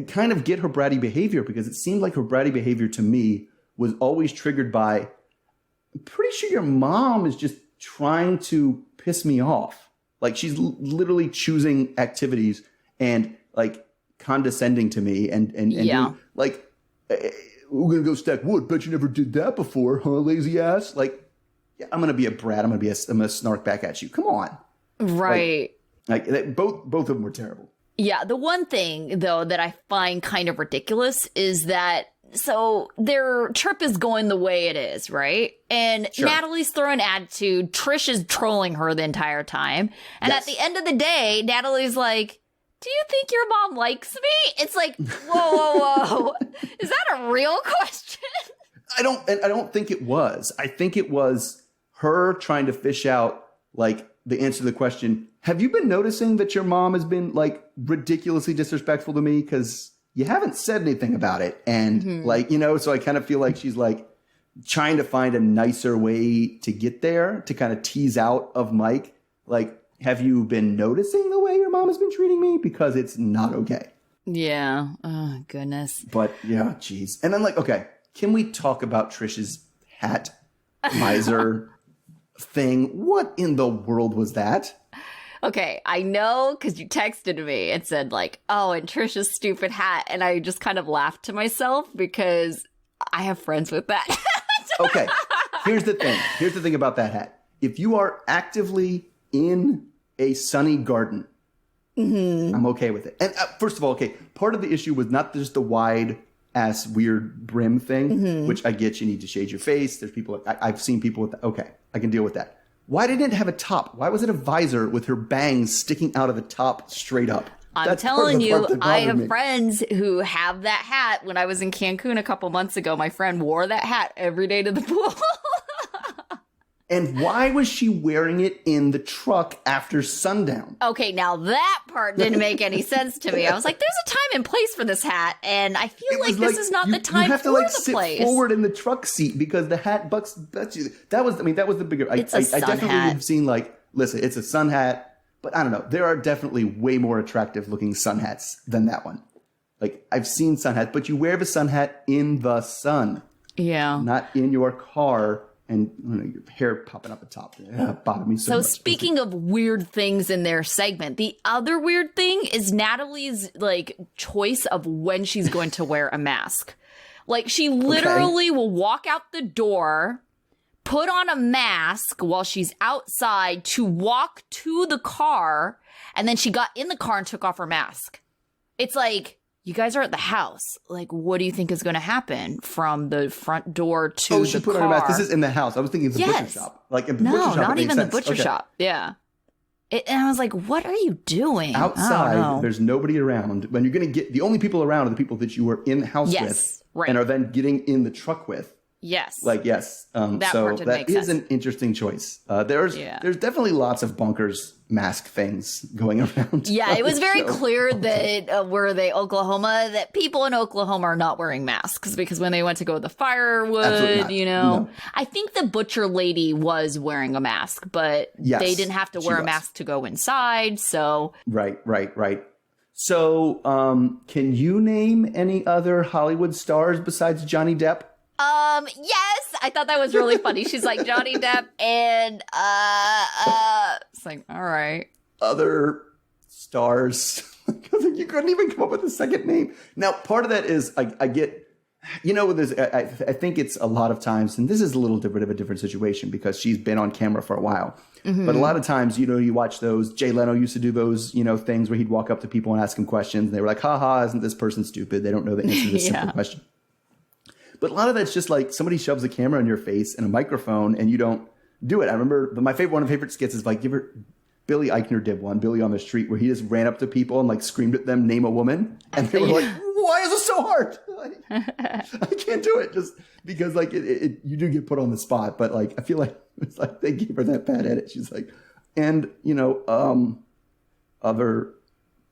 kind of get her bratty behavior because it seemed like her bratty behavior to me was always triggered by, I'm pretty sure your mom is just trying to piss me off. Like she's literally choosing activities and like condescending to me and doing, like, we're going to go stack wood. Bet you never did that before, huh, lazy ass? Like, yeah, I'm going to be a brat. I'm going to snark back at you. Come on. Right. Like both of them were terrible. Yeah. The one thing, though, that I find kind of ridiculous is that so their trip is going the way it is, right? And Natalie's throwing attitude. Trish is trolling her the entire time. And at the end of the day, Natalie's like, do you think your mom likes me? It's like, whoa. Is that a real question? I don't think it was. I think it was her trying to fish out like the answer to the question. Have you been noticing that your mom has been like ridiculously disrespectful to me? Because you haven't said anything about it. And like, so I kind of feel like she's like trying to find a nicer way to get there to kind of tease out of Mike. Like, have you been noticing the way your mom has been treating me? Because it's not okay. Yeah. Oh, goodness. But yeah, geez. And then like, okay, can we talk about Trish's hat miser thing? What in the world was that? Okay, I know because you texted me and said like, oh, and Trish's stupid hat. And I just kind of laughed to myself because I have friends with that. Okay, here's the thing. Here's the thing about that hat. If you are actively in a sunny garden, I'm okay with it. And first of all, okay, part of the issue was not just the wide ass weird brim thing, which I get. You need to shade your face. There's people, I've seen people with that. Okay, I can deal with that. Why didn't it have a top? Why was it a visor with her bangs sticking out of the top straight up? I'm telling you, I have friends who have that hat. When I was in Cancun a couple months ago, my friend wore that hat every day to the pool. And why was she wearing it in the truck after sundown? Okay, now that part didn't make any sense to me. I was like, there's a time and place for this hat, and I feel like this is not the time for the place. You have to sit forward in the truck seat because the hat butts you. That was the bigger. I definitely have seen like, listen, it's a sun hat, but I don't know. There are definitely way more attractive looking sun hats than that one. Like I've seen sun hats, but you wear the sun hat in the sun. Yeah. Not in your car. And your hair popping up the top. Bothered me so much. So speaking of weird things in their segment, the other weird thing is Natalie's like choice of when she's going to wear a mask. Like she literally will walk out the door, put on a mask while she's outside to walk to the car, and then she got in the car and took off her mask. It's like, you guys are at the house. Like, what do you think is going to happen from the front door to the car? Oh, she put on her mask. This is in the house. I was thinking of the butcher shop. Like, the butcher shop, not even the butcher shop. Yeah. And I was like, what are you doing? Outside, there's nobody around. When you're going to get, the only people around are the people that you were in the house with. Right. And are then getting in the truck with. Yes. Like, yes. That So part did that make is sense. an interesting choice. There's definitely lots of bonkers mask things going around. Yeah, it was very So- clear that were they Oklahoma, that people in Oklahoma are not wearing masks because when they went to go to the Absolutely firewood, not. you know, No. I think the butcher lady was wearing a mask, but Yes, they didn't have to she wear a was. mask to go inside. So Right. So, can you name any other Hollywood stars besides Johnny Depp? yes, I thought that was really funny. She's like Johnny Depp and it's like, all right. Other stars. You couldn't even come up with a second name. Now, part of that is I get, you know, I think it's a lot of times, and this is a little bit of a different situation because she's been on camera for a while. Mm-hmm. But a lot of times, you know, you watch those, Jay Leno used to do those, you know, things where he'd walk up to people and ask them questions. And they were like, haha, isn't this person stupid? They don't know the answer to this simple question. But a lot of that's just like somebody shoves a camera in your face and a microphone and you don't do it. I remember one of my favorite skits is like, Billy Eichner did one, Billy on the Street, where he just ran up to people and like screamed at them, name a woman. And they were like, why is it so hard? I can't do it just because like you do get put on the spot. But like, I feel like it's like they gave her that bad edit. She's like, and you know, other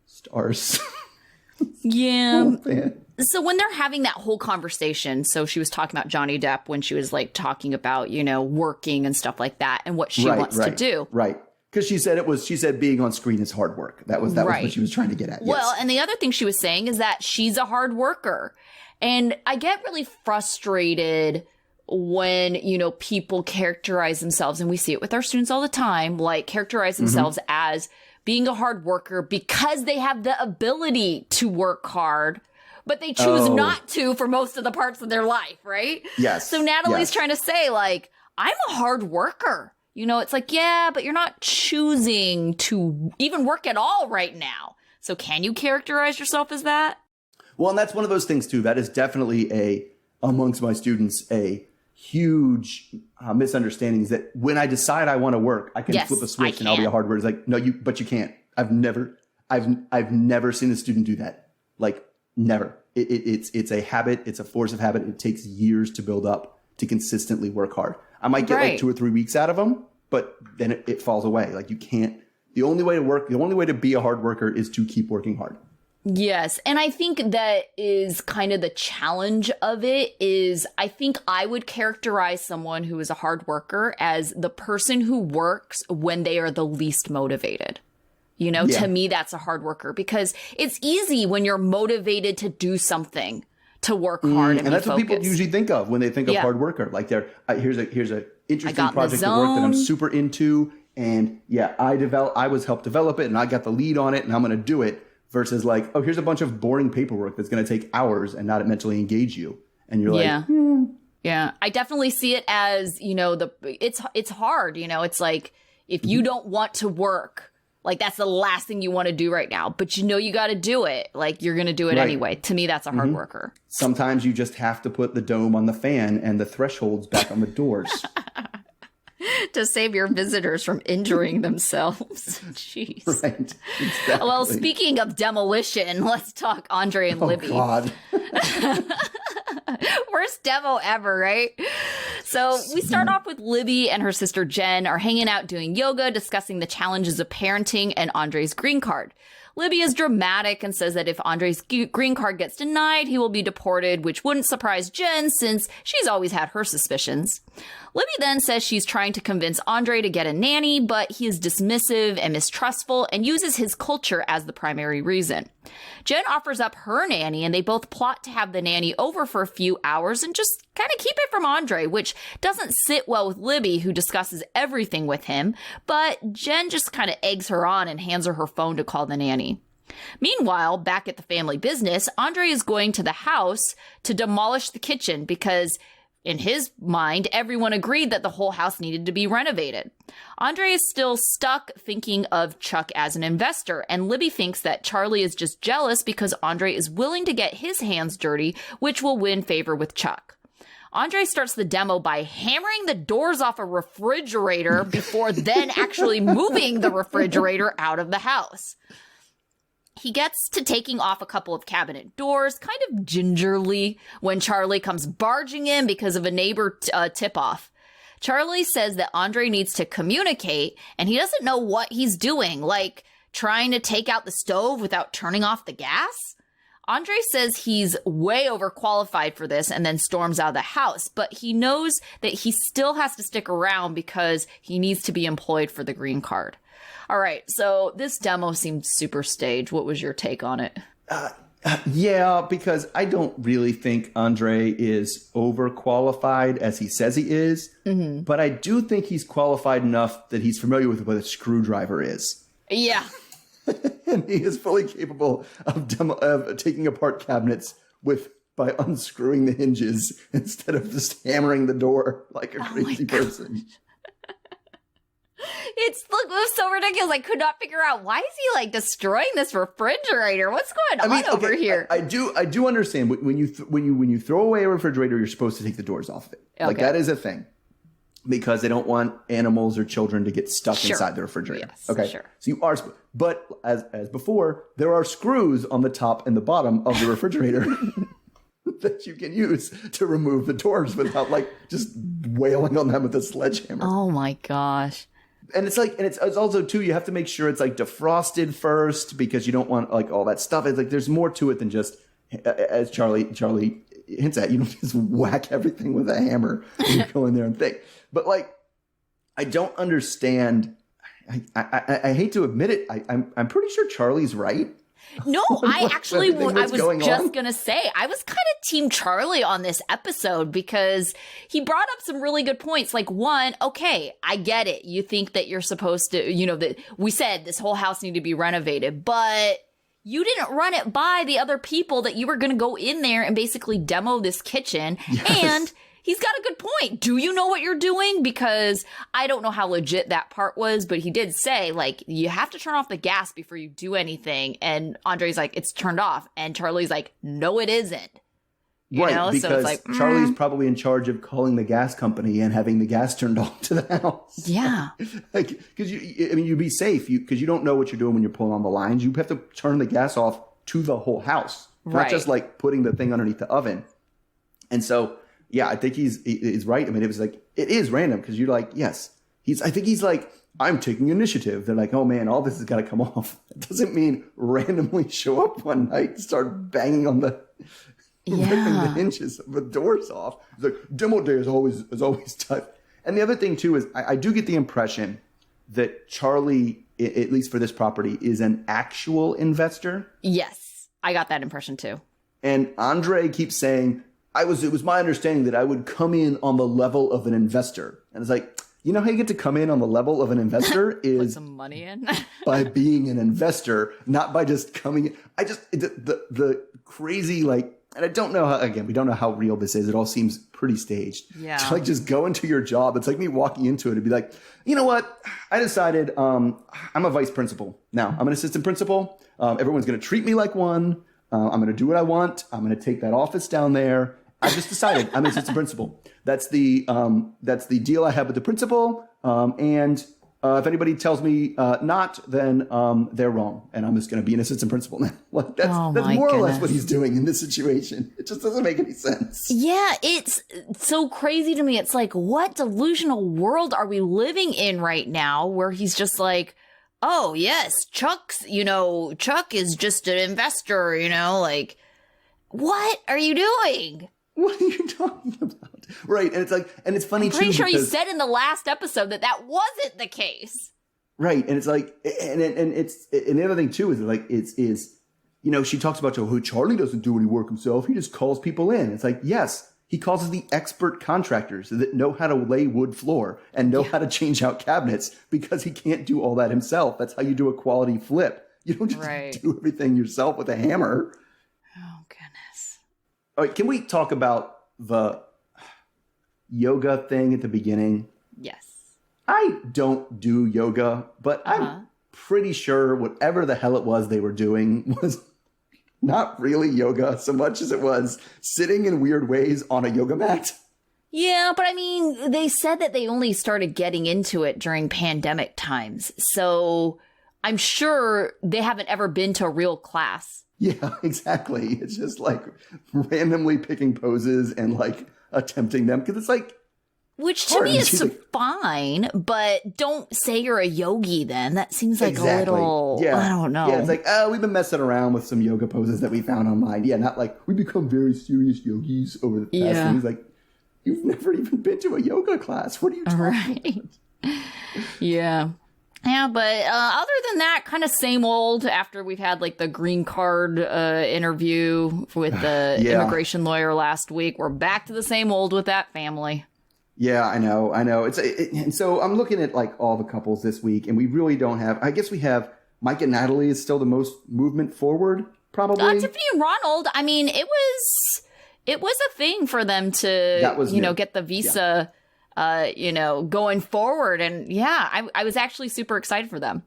stars. Yeah. Oh, man. So when they're having that whole conversation, so she was talking about Johnny Depp when she was like talking about, you know, working and stuff like that and what she wants to do. Right. Because she said being on screen is hard work. That was what she was trying to get at. Well, yes. and the other thing she was saying is that she's a hard worker. And I get really frustrated when, you know, people characterize themselves, and we see it with our students all the time, like characterize themselves as being a hard worker because they have the ability to work hard, but they choose not to for most of the parts of their life, right? Yes. So Natalie's trying to say, like, I'm a hard worker. You know, it's like, yeah, but you're not choosing to even work at all right now. So can you characterize yourself as that? Well, and that's one of those things, too. That is definitely amongst my students, a huge misunderstanding is that when I decide I want to work, I can flip a switch and I'll be a hard worker. It's like, no, but you can't. I've never seen a student do that. Like, never. It's a habit. It's a force of habit. It takes years to build up to consistently work hard. I might get like 2 or 3 weeks out of them, but then it falls away. Like you can't, the only way to be a hard worker is to keep working hard. Yes. And I think that is kind of the challenge of it is I think I would characterize someone who is a hard worker as the person who works when they are the least motivated. You know, to me, that's a hard worker because it's easy when you're motivated to do something, to work hard and that's be what people focused. usually think of when they think of hard worker. Like here's a interesting project at work that I'm super into, and I was helped develop it, and I got the lead on it, and I'm going to do it. Versus like, oh, here's a bunch of boring paperwork that's going to take hours and not mentally engage you, and you're like, yeah. I definitely see it as, you know, it's hard. You know, it's like if you don't want to work, like that's the last thing you want to do right now, but you know you got to do it. Like you're going to do it anyway. To me, that's a hard worker. Sometimes you just have to put the dome on the fan and the thresholds back on the doors. To save your visitors from injuring themselves. Jeez. Right. Exactly. Well, speaking of demolition, let's talk Andrei and Libby. God. Worst demo ever, right? So we start off with Libby and her sister Jen are hanging out doing yoga, discussing the challenges of parenting and Andrei's green card. Libby is dramatic and says that if Andrei's green card gets denied, he will be deported, which wouldn't surprise Jen since she's always had her suspicions. Libby then says she's trying to convince Andrei to get a nanny, but he is dismissive and mistrustful and uses his culture as the primary reason. Jen offers up her nanny and they both plot to have the nanny over for a few hours and just kind of keep it from Andrei, which doesn't sit well with Libby, who discusses everything with him, but Jen just kind of eggs her on and hands her phone to call the nanny. Meanwhile, back at the family business, Andrei is going to the house to demolish the kitchen because in his mind, everyone agreed that the whole house needed to be renovated. Andrei is still stuck thinking of Chuck as an investor, and Libby thinks that Charlie is just jealous because Andrei is willing to get his hands dirty, which will win favor with Chuck. Andrei starts the demo by hammering the doors off a refrigerator before then actually moving the refrigerator out of the house. He gets to taking off a couple of cabinet doors, kind of gingerly, when Charlie comes barging in because of a neighbor tip-off. Charlie says that Andrei needs to communicate, and he doesn't know what he's doing, like trying to take out the stove without turning off the gas. Andrei says he's way overqualified for this and then storms out of the house, but he knows that he still has to stick around because he needs to be employed for the green card. All right, so this demo seemed super staged. What was your take on it? Yeah, because I don't really think Andrei is overqualified as he says he is, but I do think he's qualified enough that he's familiar with what a screwdriver is. Yeah. And he is fully capable of taking apart cabinets by unscrewing the hinges instead of just hammering the door like a crazy person. It was so ridiculous. I could not figure out, why is he like destroying this refrigerator? What's going on over here? I do understand when you throw away a refrigerator, you're supposed to take the doors off of it. Okay. Like that is a thing because they don't want animals or children to get stuck inside the refrigerator. Yes, okay, sure. So you are, but as before, there are screws on the top and the bottom of the refrigerator that you can use to remove the doors without like just wailing on them with a sledgehammer. Oh my gosh. And it's like, and it's also too, you have to make sure it's like defrosted first because you don't want like all that stuff. It's like, there's more to it than just, as Charlie hints at, you don't just whack everything with a hammer and you go in there and think. But like, I don't understand. I hate to admit it. I'm pretty sure Charlie's right. No, I was just going to say, I was kind of team Charlie on this episode because he brought up some really good points. Like, one, okay, I get it. You think that you're supposed to, that we said this whole house needed to be renovated, but you didn't run it by the other people that you were going to go in there and basically demo this kitchen. Yes. And he's got a good point. Do you know what you're doing? Because I don't know how legit that part was, but he did say, like, you have to turn off the gas before you do anything. And Andrei's like, it's turned off. And Charlie's like, no, it isn't. Because so it's like, Charlie's probably in charge of calling the gas company and having the gas turned off to the house. Yeah. Because you'd be safe because you don't know what you're doing when you're pulling on the lines. You have to turn the gas off to the whole house, not just like putting the thing underneath the oven. And so, yeah, I think he's right. I mean, it is random because you're like, yes, I think he's like, I'm taking initiative. They're like, oh man, all this has got to come off. It doesn't mean randomly show up one night and start banging on ripping the hinges of the doors off. It's like, demo day is always tough. And the other thing too is I do get the impression that Charlie, at least for this property, is an actual investor. Yes, I got that impression too. And Andrei keeps saying, it was my understanding that I would come in on the level of an investor. And it's like, you know how you get to come in on the level of an investor is put some money in by being an investor, not by just coming in. The crazy, like, and I don't know how, again, we don't know how real this is. It all seems pretty staged. Yeah. To like just go into your job. It's like me walking into it and be like, you know what? I decided I'm a vice principal. Now I'm an assistant principal. Everyone's going to treat me like one. I'm going to do what I want. I'm going to take that office down there. I just decided I'm an assistant principal. That's the deal I have with the principal. And if anybody tells me not, then they're wrong, and I'm just going to be an assistant principal now. Like that's more or less what he's doing in this situation. It just doesn't make any sense. Yeah, it's so crazy to me. It's like, what delusional world are we living in right now, where he's just like, oh yes, Chuck is just an investor. Like, what are you doing? What are you talking about? Right. And it's like, and it's funny too. I'm pretty sure you said in the last episode that wasn't the case. Right. And it's like, and the other thing too is like, she talks about who Charlie doesn't do any work himself. He just calls people in. It's like, yes, he calls the expert contractors that know how to lay wood floor and know how to change out cabinets because he can't do all that himself. That's how you do a quality flip. You don't just do everything yourself with a hammer. Oh, goodness. All right, can we talk about the yoga thing at the beginning? Yes. I don't do yoga, but I'm pretty sure whatever the hell it was they were doing was not really yoga so much as it was sitting in weird ways on a yoga mat. Yeah, but I mean, they said that they only started getting into it during pandemic times. So I'm sure they haven't ever been to a real class. Yeah, exactly. It's just like randomly picking poses and like attempting them because it's like, which to me is fine, but don't say you're a yogi then. That seems like a little, I don't know. Yeah, it's like, oh, we've been messing around with some yoga poses that we found online. Yeah, not like we become very serious yogis over the past. Yeah. And he's like, you've never even been to a yoga class. What are you talking about? Yeah. Yeah, but other than that, kind of same old after we've had like the green card interview with the immigration lawyer last week. We're back to the same old with that family. Yeah, I know. And so I'm looking at like all the couples this week, and we really don't have. I guess we have Mike and Natalie is still the most movement forward, probably. Tiffany and Ronald. I mean, it was a thing for them to get the visa, going forward, and I was actually super excited for them.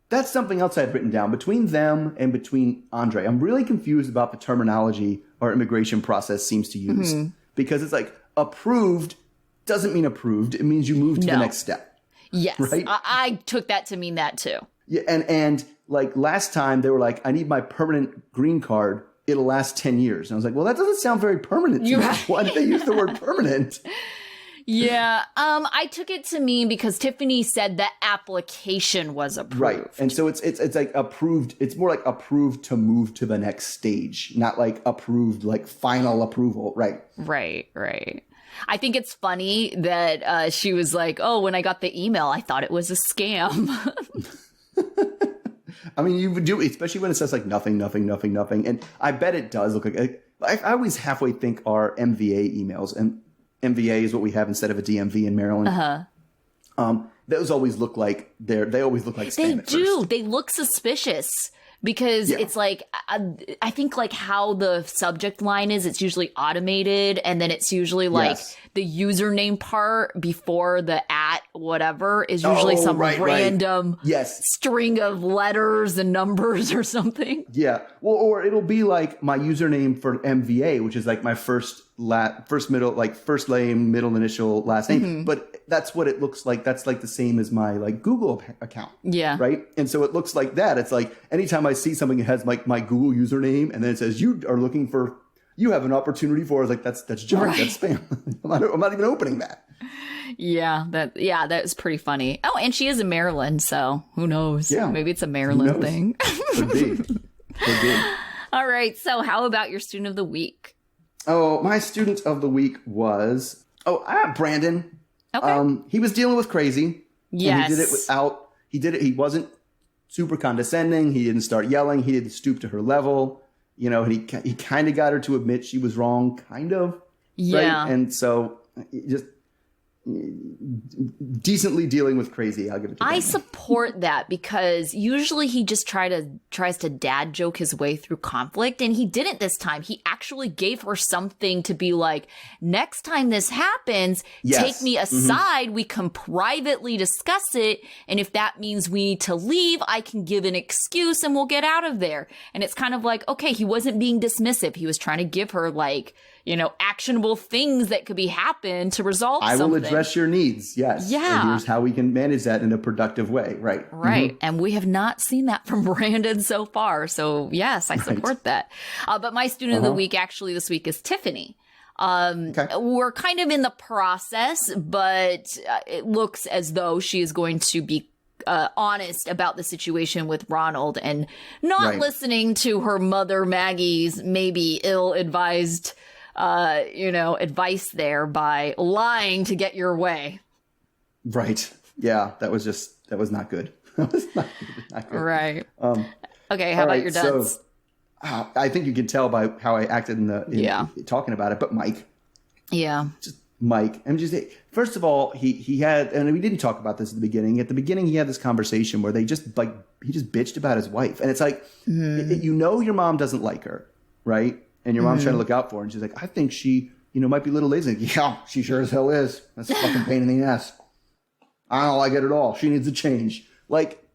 That's something else I've written down between them and between Andrei. I'm really confused about the terminology our immigration process seems to use because it's like approved. Doesn't mean approved. It means you move to the next step. Yes. Right? I took that to mean that too. Yeah. And like last time they were like, I need my permanent green card. It'll last 10 years. And I was like, well, that doesn't sound very permanent to me. Right. Why did they use the word permanent? Yeah. I took it to mean because Tiffany said the application was approved. Right. And so it's like approved. It's more like approved to move to the next stage, not like approved, like final approval. Right. Right. I think it's funny that she was like, oh, when I got the email, I thought it was a scam. I mean, you would do, especially when it says like nothing. And I bet it does look like, I always halfway think our MVA emails, and MVA is what we have instead of a DMV in Maryland. Those always look like they always look like spam. They do. First. They look suspicious. Because it's like, I think like how the subject line is, it's usually automated. And then it's usually like the username part before the at whatever is usually some random string of letters and numbers or something. Yeah. Well, or it'll be like my username for MVA, which is like my first name, middle initial, last name. But that's what it looks like. That's like the same as my like Google account. Yeah. Right. And so it looks like that. It's like anytime I see something that has like my Google username and then it says you have an opportunity for, I was like, that's junk. Right. That's spam. I'm not even opening that. Yeah. That's pretty funny. Oh, and she is in Maryland. So who knows? Yeah. Maybe it's a Maryland thing. Could be. All right. So how about your student of the week? Oh, my student of the week was Brandon. Okay. He was dealing with crazy. Yes. And he did it. He wasn't super condescending. He didn't start yelling. He didn't stoop to her level. And he kind of got her to admit she was wrong, kind of. Yeah. Right? And so just decently dealing with crazy. I'll give it to I support that because usually he just tries to dad joke his way through conflict, and he didn't this time. He actually gave her something to be like, next time this happens, take me aside. We can privately discuss it, and if that means we need to leave, I can give an excuse and we'll get out of there. And it's kind of like, okay, he wasn't being dismissive. He was trying to give her like, actionable things that could be happen to resolve something. I will address your needs. Yes. Yeah. And here's how we can manage that in a productive way. Right. Right. And we have not seen that from Brandon so far. So yes, I support that. But my student of the week actually this week is Tiffany. We're kind of in the process, but it looks as though she is going to be honest about the situation with Ronald and not listening to her mother Maggie's maybe ill-advised advice there by lying to get your way. Right. Yeah. That was not good. That was not good. Right. Okay. How about your duds? So, I think you can tell by how I acted in talking about it, but Mike. Yeah. Just Mike. And first of all, he had, and we didn't talk about this at the beginning. At the beginning, he had this conversation where he just bitched about his wife. And it's like, your mom doesn't like her. Right. And your mom's trying to look out for her. And she's like, I think she, might be a little lazy. Like, yeah, she sure as hell is. That's a fucking pain in the ass. I don't like it at all. She needs a change. Like,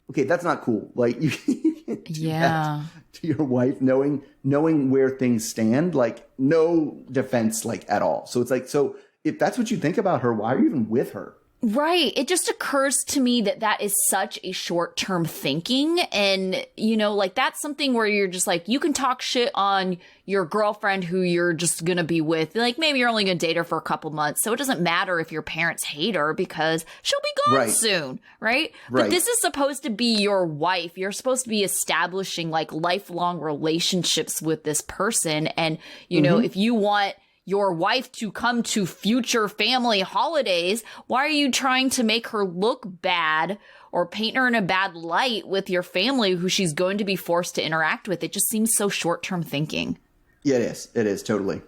okay, that's not cool. Like, you can't do that to your wife, knowing where things stand. Like, no defense, like, at all. So it's like, so if that's what you think about her, why are you even with her? Right. It just occurs to me that that is such a short-term thinking. And, you know, like that's something where you're just like, you can talk shit on your girlfriend who you're just going to be with. Like maybe you're only going to date her for a couple months. So it doesn't matter if your parents hate her because she'll be gone soon. Right. But this is supposed to be your wife. You're supposed to be establishing like lifelong relationships with this person. And, you know, if you want your wife to come to future family holidays, why are you trying to make her look bad or paint her in a bad light with your family who she's going to be forced to interact with? It just seems so short-term thinking. Yeah, it is. It is, totally.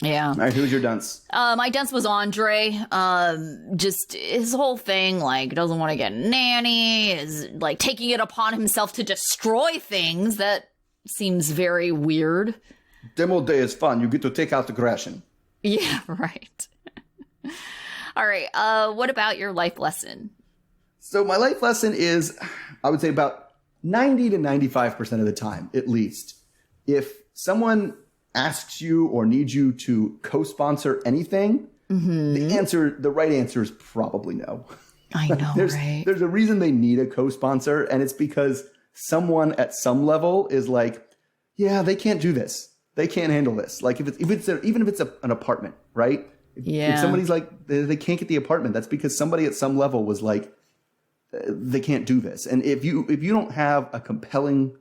Yeah. All right, who's your dunce? My dunce was Andrei. Just his whole thing, like, doesn't want to get a nanny, is like taking it upon himself to destroy things. That seems very weird. Demo day is fun. You get to take out aggression. Yeah, right. All right. What about your life lesson? So my life lesson is, I would say about 90 to 95% of the time, at least, if someone asks you or needs you to co-sponsor anything, the right answer is probably no. I know, right? There's a reason they need a co-sponsor, and it's because someone at some level is like, yeah, they can't do this. They can't handle this. Like even if it's an apartment, right? If somebody's like, they can't get the apartment, that's because somebody at some level was like, they can't do this. And if you don't have a compelling,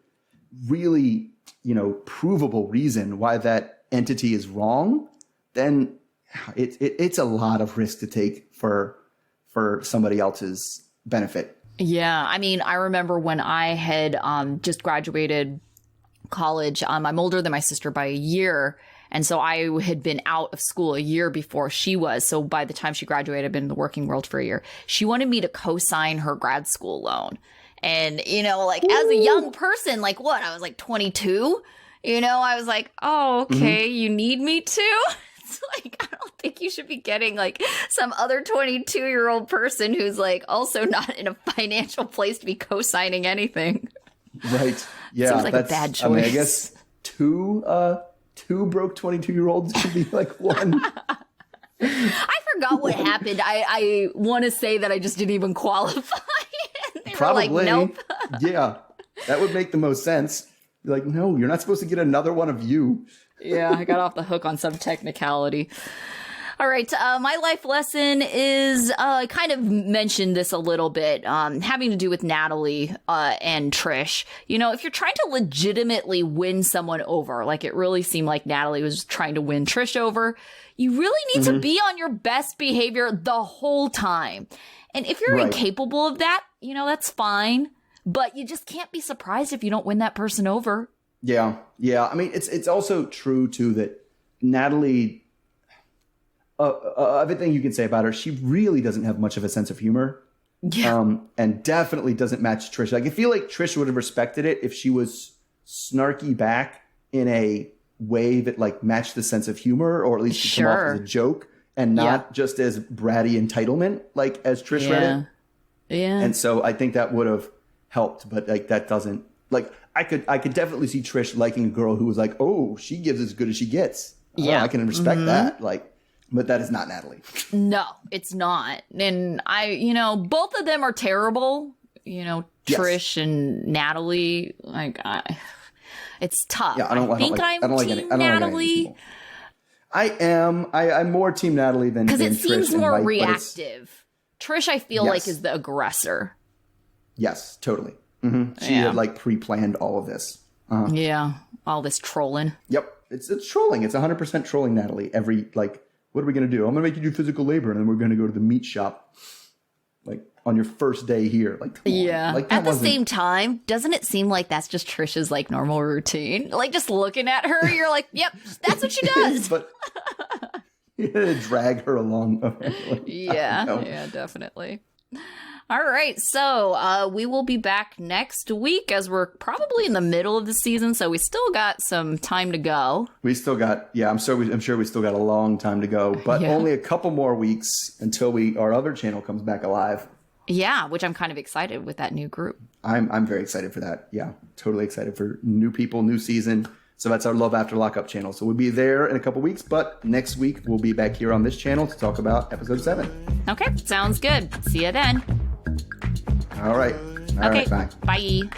really, you know, provable reason why that entity is wrong, then it's a lot of risk to take for somebody else's benefit. Yeah. I mean, I remember when I had just graduated college. I'm older than my sister by a year. And so I had been out of school a year before she was. So by the time she graduated, I'd been in the working world for a year. She wanted me to co-sign her grad school loan. And, you know, like as a young person, like what? I was like 22. You know, I was like, oh, okay, you need me to? It's like, I don't think you should be getting like some other 22-year-old person who's like also not in a financial place to be co-signing anything. Right. Yeah. Seems like a bad choice. I mean, I guess two broke 22-year-olds should be like one. I forgot what happened. I want to say that I just didn't even qualify. They Probably. were like, nope. Yeah. That would make the most sense. You're like, no, you're not supposed to get another one of you. Yeah, I got off the hook on some technicality. All right. My life lesson is, I kind of mentioned this a little bit, having to do with Natalie and Trish. You know, if you're trying to legitimately win someone over, like it really seemed like Natalie was trying to win Trish over, you really need to be on your best behavior the whole time. And if you're incapable of that, you know, that's fine. But you just can't be surprised if you don't win that person over. Yeah. Yeah. I mean, it's also true, too, that Natalie... everything you can say about her, she really doesn't have much of a sense of humor. Yeah. And definitely doesn't match Trish. Like, I feel like Trish would have respected it if she was snarky back in a way that, like, matched the sense of humor, or at least to come off as a joke and not just as bratty entitlement, like, as Trish read it. Yeah. And so I think that would have helped, but, like, that doesn't... Like, I could definitely see Trish liking a girl who was like, oh, she gives as good as she gets. I can respect that. Like... But that is not Natalie. No, it's not. And you know, both of them are terrible. You know, Trish and Natalie. Like, it's tough. Yeah, I think I'm team Natalie. I am. I'm more team Natalie than Trish. Because it seems more reactive. Trish, I feel like, is the aggressor. Yes, totally. She had like pre-planned all of this. Yeah, all this trolling. Yep, it's trolling. It's 100% trolling Natalie. What are we going to do? I'm going to make you do physical labor, and then we're going to go to the meat shop, like, on your first day here. Like, come on. Like, at the same time, doesn't it seem like that's just Trish's, like, normal routine? Like, just looking at her, you're like, yep, that's what she does. But you had to drag her along. Yeah, definitely. All right, so we will be back next week as we're probably in the middle of the season, so we still got some time to go. We still got, I'm sure we still got a long time to go, but only a couple more weeks until our other channel comes back alive. Yeah, which I'm kind of excited with that new group. I'm very excited for that. Yeah, totally excited for new people, new season. So that's our Love After Lockup channel. So we'll be there in a couple weeks, but next week we'll be back here on this channel to talk about episode 7. Okay, sounds good. See you then. All right. All right, bye. Bye.